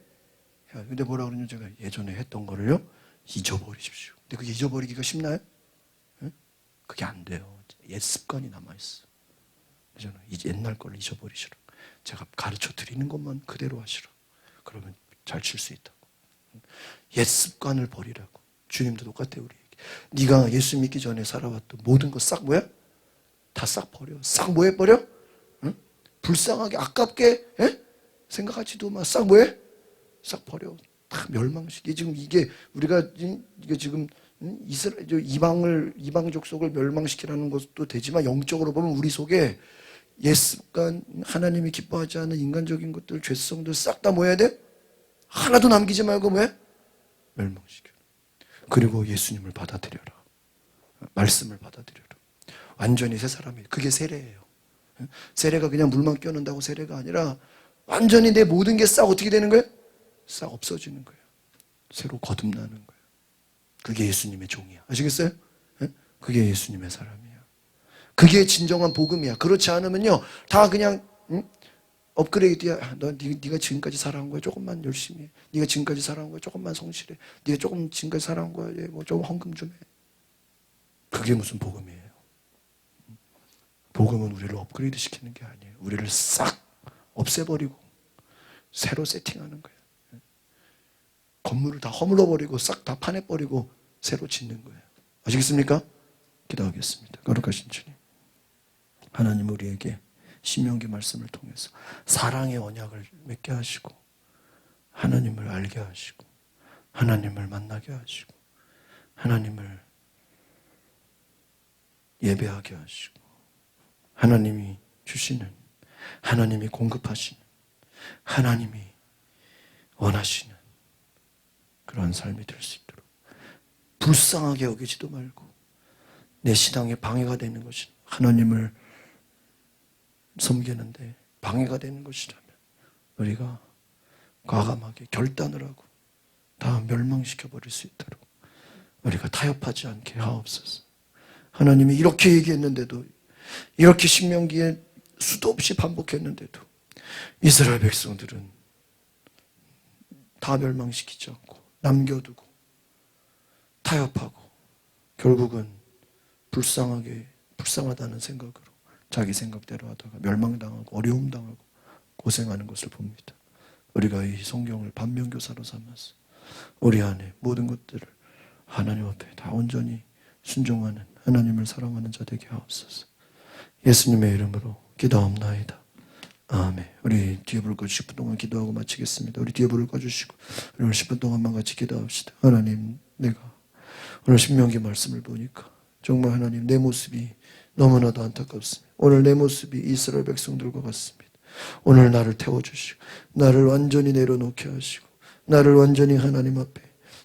근데 뭐라 그러냐면 제가 예전에 했던 거를요 잊어버리십시오. 근데 그게 잊어버리기가 쉽나요? 그게 안 돼요. 옛 습관이 남아있어. 저는 옛날 걸 잊어버리시라. 제가 가르쳐 드리는 것만 그대로 하시라. 그러면 잘 칠 수 있다고. 옛 습관을 버리라고. 주님도 똑같아요, 우리에게. 네가 예수 믿기 전에 살아왔던 모든 거 싹 뭐야? 다 싹 버려. 싹 뭐 해버려? 응? 불쌍하게 아깝게 생각하지도 마. 싹 뭐해? 싹 버려. 다 멸망시키. 지금 이게 우리가 이게 지금 이방 족속을 멸망시키라는 것도 되지만 영적으로 보면 우리 속에 옛 습관, 하나님이 기뻐하지 않는 인간적인 것들, 죄성들 싹 다 뭐 해야 돼? 하나도 남기지 말고 뭐해? 멸망시켜. 그리고 예수님을 받아들여라. 말씀을 받아들여라. 완전히 새 사람이. 그게 세례예요. 세례가 그냥 물만 껴놓는다고 세례가 아니라 완전히 내 모든 게 싹 어떻게 되는 거예요? 싹 없어지는 거예요. 새로 거듭나는 거예요. 그게 예수님의 종이야. 아시겠어요? 그게 예수님의 사람이야. 그게 진정한 복음이야. 그렇지 않으면요, 다 그냥 업그레이드야. 네가 지금까지 살아온 거야. 조금만 열심히 해. 네가 지금까지 살아온 거야. 조금만 성실해. 네가 조금 지금까지 살아온 거야. 뭐 좀 헌금 좀 해. 그게 무슨 복음이에요? 복음은 우리를 업그레이드 시키는 게 아니에요. 우리를 싹 없애버리고 새로 세팅하는 거예요. 건물을 다 허물어버리고 싹 다 파내버리고 새로 짓는 거예요. 아시겠습니까? 기도하겠습니다. 거룩하신 주님, 하나님 우리에게 신명기 말씀을 통해서 사랑의 언약을 맺게 하시고 하나님을 알게 하시고 하나님을 만나게 하시고 하나님을 예배하게 하시고 하나님이 주시는, 하나님이 공급하시는, 하나님이 원하시는 그런 삶이 될 수 있도록 불쌍하게 여기지도 말고 내 신앙에 방해가 되는 것이 하나님을 섬기는데 방해가 되는 것이라면 우리가 과감하게 결단을 하고 다 멸망시켜버릴 수 있도록 우리가 타협하지 않게 하옵소서. 하나님이 이렇게 얘기했는데도, 이렇게 신명기에 수도 없이 반복했는데도 이스라엘 백성들은 다 멸망시키지 않고 남겨두고 타협하고 결국은 불쌍하다는 생각으로 자기 생각대로 하다가 멸망당하고 어려움 당하고 고생하는 것을 봅니다. 우리가 이 성경을 반면교사로 삼아서 우리 안에 모든 것들을 하나님 앞에 다 온전히 순종하는, 하나님을 사랑하는 자 되게 하옵소서. 예수님의 이름으로 기도하옵나이다. 아멘. 우리 뒤에 불을 꺼주시고 10분 동안 기도하고 마치겠습니다. 우리 뒤에 불을 꺼주시고 우리 오늘 10분 동안만 같이 기도합시다. 하나님, 내가 오늘 신명기 말씀을 보니까 정말 하나님 내 모습이 너무나도 안타깝습니다. 오늘 내 모습이 이스라엘 백성들과 같습니다. 오늘 나를 태워주시고 나를 완전히 내려놓게 하시고 나를 완전히 하나님 앞에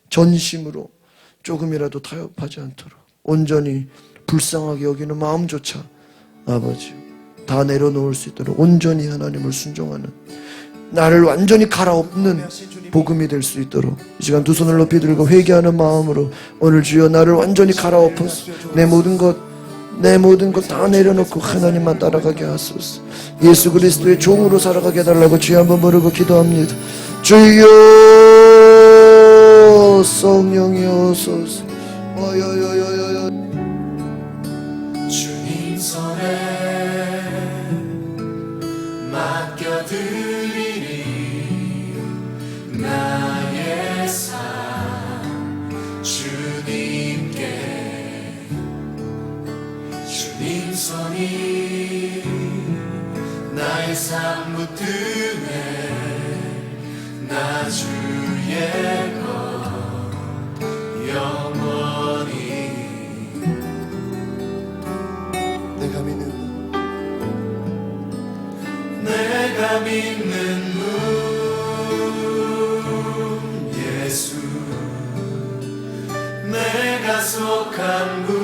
전심으로 조금이라도 타협하지 않도록 온전히 불쌍하게 여기는 마음조차 아버지 다 내려놓을 수 있도록 온전히 하나님을 순종하는, 나를 완전히 갈아엎는 복음이 될 수 있도록 이 시간 두 손을 높이 들고 회개하는 마음으로 오늘 주여 나를 완전히 갈아엎어서 내 모든 것 다 내려놓고 하나님만 따라가게 하소서. 예수 그리스도의 종으로 살아가게 해달라고 주여 한번 부르고 기도합니다. 주여 성령이 오소서. 주님 손에 맡겨드리니 나의 삶 주님께, 주님 손이 나의 삶 붙드네 나 주의 것 영원히. 내가 믿는 분 예수, 내가 속한 분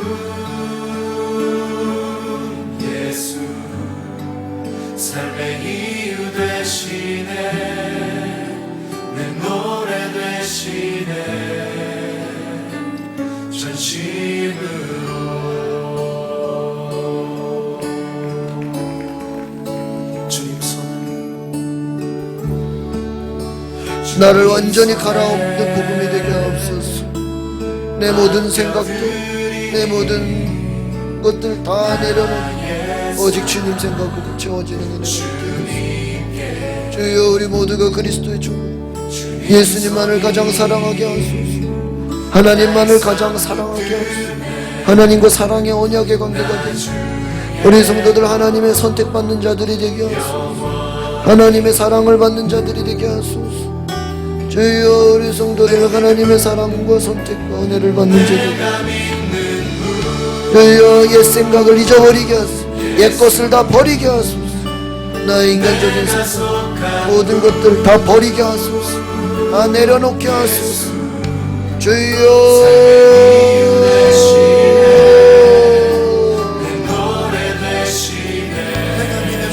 예수, 삶의 이유 되시네 내 나를 완전히 갈아엎는 복음이 되게 하옵소서. 내 모든 생각들, 내 모든 것들 다 내려놓고 오직 주님 생각으로 채워지는 은혜가 되옵소서. 주여, 우리 모두가 그리스도의 종, 예수님만을 가장 사랑하게 하소서. 하나님만을 가장 사랑하게 하소서. 하나님과 사랑의 언약의 관계가 되소서. 우리 성도들 하나님의 선택받는 자들이 되게 하소서. 하나님의 사랑을 받는 자들이 되게 하소서. 주여, 우리 성도들 하나님의 사랑과 선택과 은혜를 받는 자들이 주여, 옛 생각을 잊어버리게 하소서. 옛 것을 다 버리게 하소서. 나의 인간적인 생각 모든 것들 다 버리게 하소서. 다 내려놓게 하소서. 주여,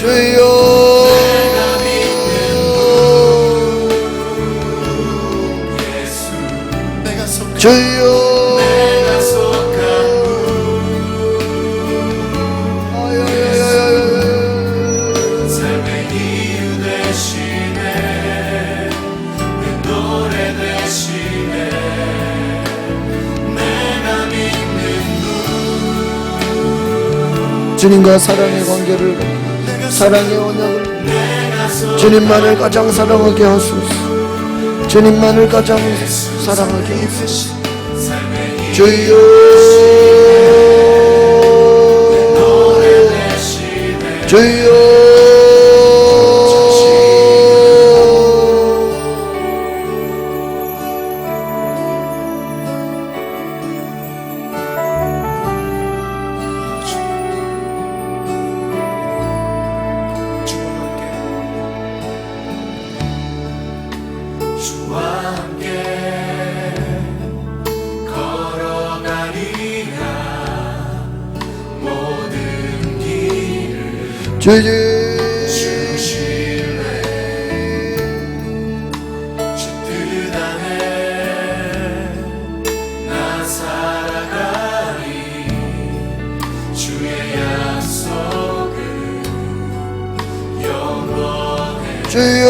주여, 주여, 삶의 이유 되시네. 내 노래 되시네. 내가 믿는 주님과 사랑의 관계를, 사랑의 언약을, 주님만을 가장 사랑하게 하소서. 주님만을 가장 사랑하게 하소서. 주여, 주여, 주와 함께 걸어가리라. 모든 길을 주 신뢰 주 뜻 안에 나 살아가리. 주의 약속은 영원해. 주여,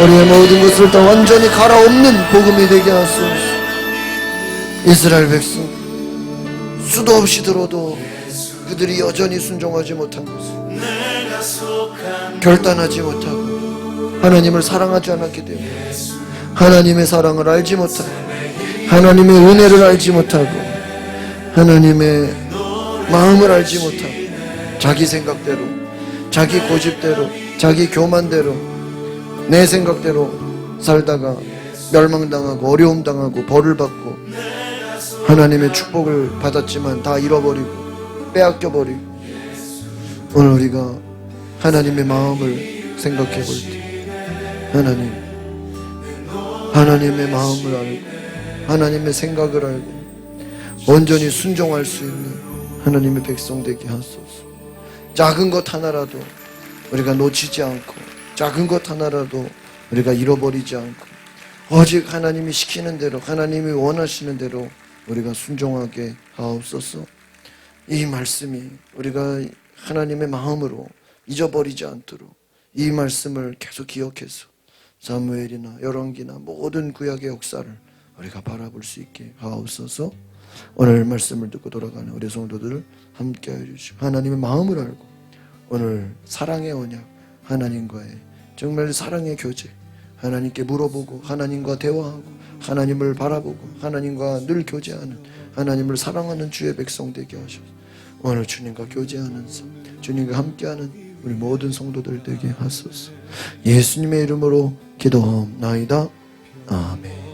우리의 모든 것을 다 완전히 갈아엎는 복음이 되게 하소서. 이스라엘 백성 수도 없이 들어도 그들이 여전히 순종하지 못한 것을, 내가 속한 결단하지 못하고 하나님을 사랑하지 않았기 때문에 하나님의 사랑을 알지 못하고 하나님의 은혜를 알지 못하고 하나님의 마음을 알지 못하고 자기 생각대로, 자기 고집대로, 자기 교만대로, 내 생각대로 살다가 멸망당하고 어려움 당하고 벌을 받고 하나님의 축복을 받았지만 다 잃어버리고 빼앗겨버리고, 오늘 우리가 하나님의 마음을 생각해 볼 때 하나님의 마음을 알고 하나님의 생각을 알고 온전히 순종할 수 있는 하나님의 백성 되게 하소서. 작은 것 하나라도 우리가 놓치지 않고 작은 것 하나라도 우리가 잃어버리지 않고 오직 하나님이 시키는 대로, 하나님이 원하시는 대로 우리가 순종하게 하옵소서. 이 말씀이 우리가 하나님의 마음으로 잊어버리지 않도록 이 말씀을 계속 기억해서 사무엘이나 열왕기나 모든 구약의 역사를 우리가 바라볼 수 있게 하옵소서. 오늘 말씀을 듣고 돌아가는 우리 성도들을 함께 해주시고 하나님의 마음을 알고 오늘 사랑의 언약, 하나님과의 정말 사랑의 교제, 하나님께 물어보고 하나님과 대화하고 하나님을 바라보고 하나님과 늘 교제하는, 하나님을 사랑하는 주의 백성 되게 하셔서 오늘 주님과 교제하는 삶, 주님과 함께하는 우리 모든 성도들 되게 하소서. 예수님의 이름으로 기도하옵나이다. 아멘.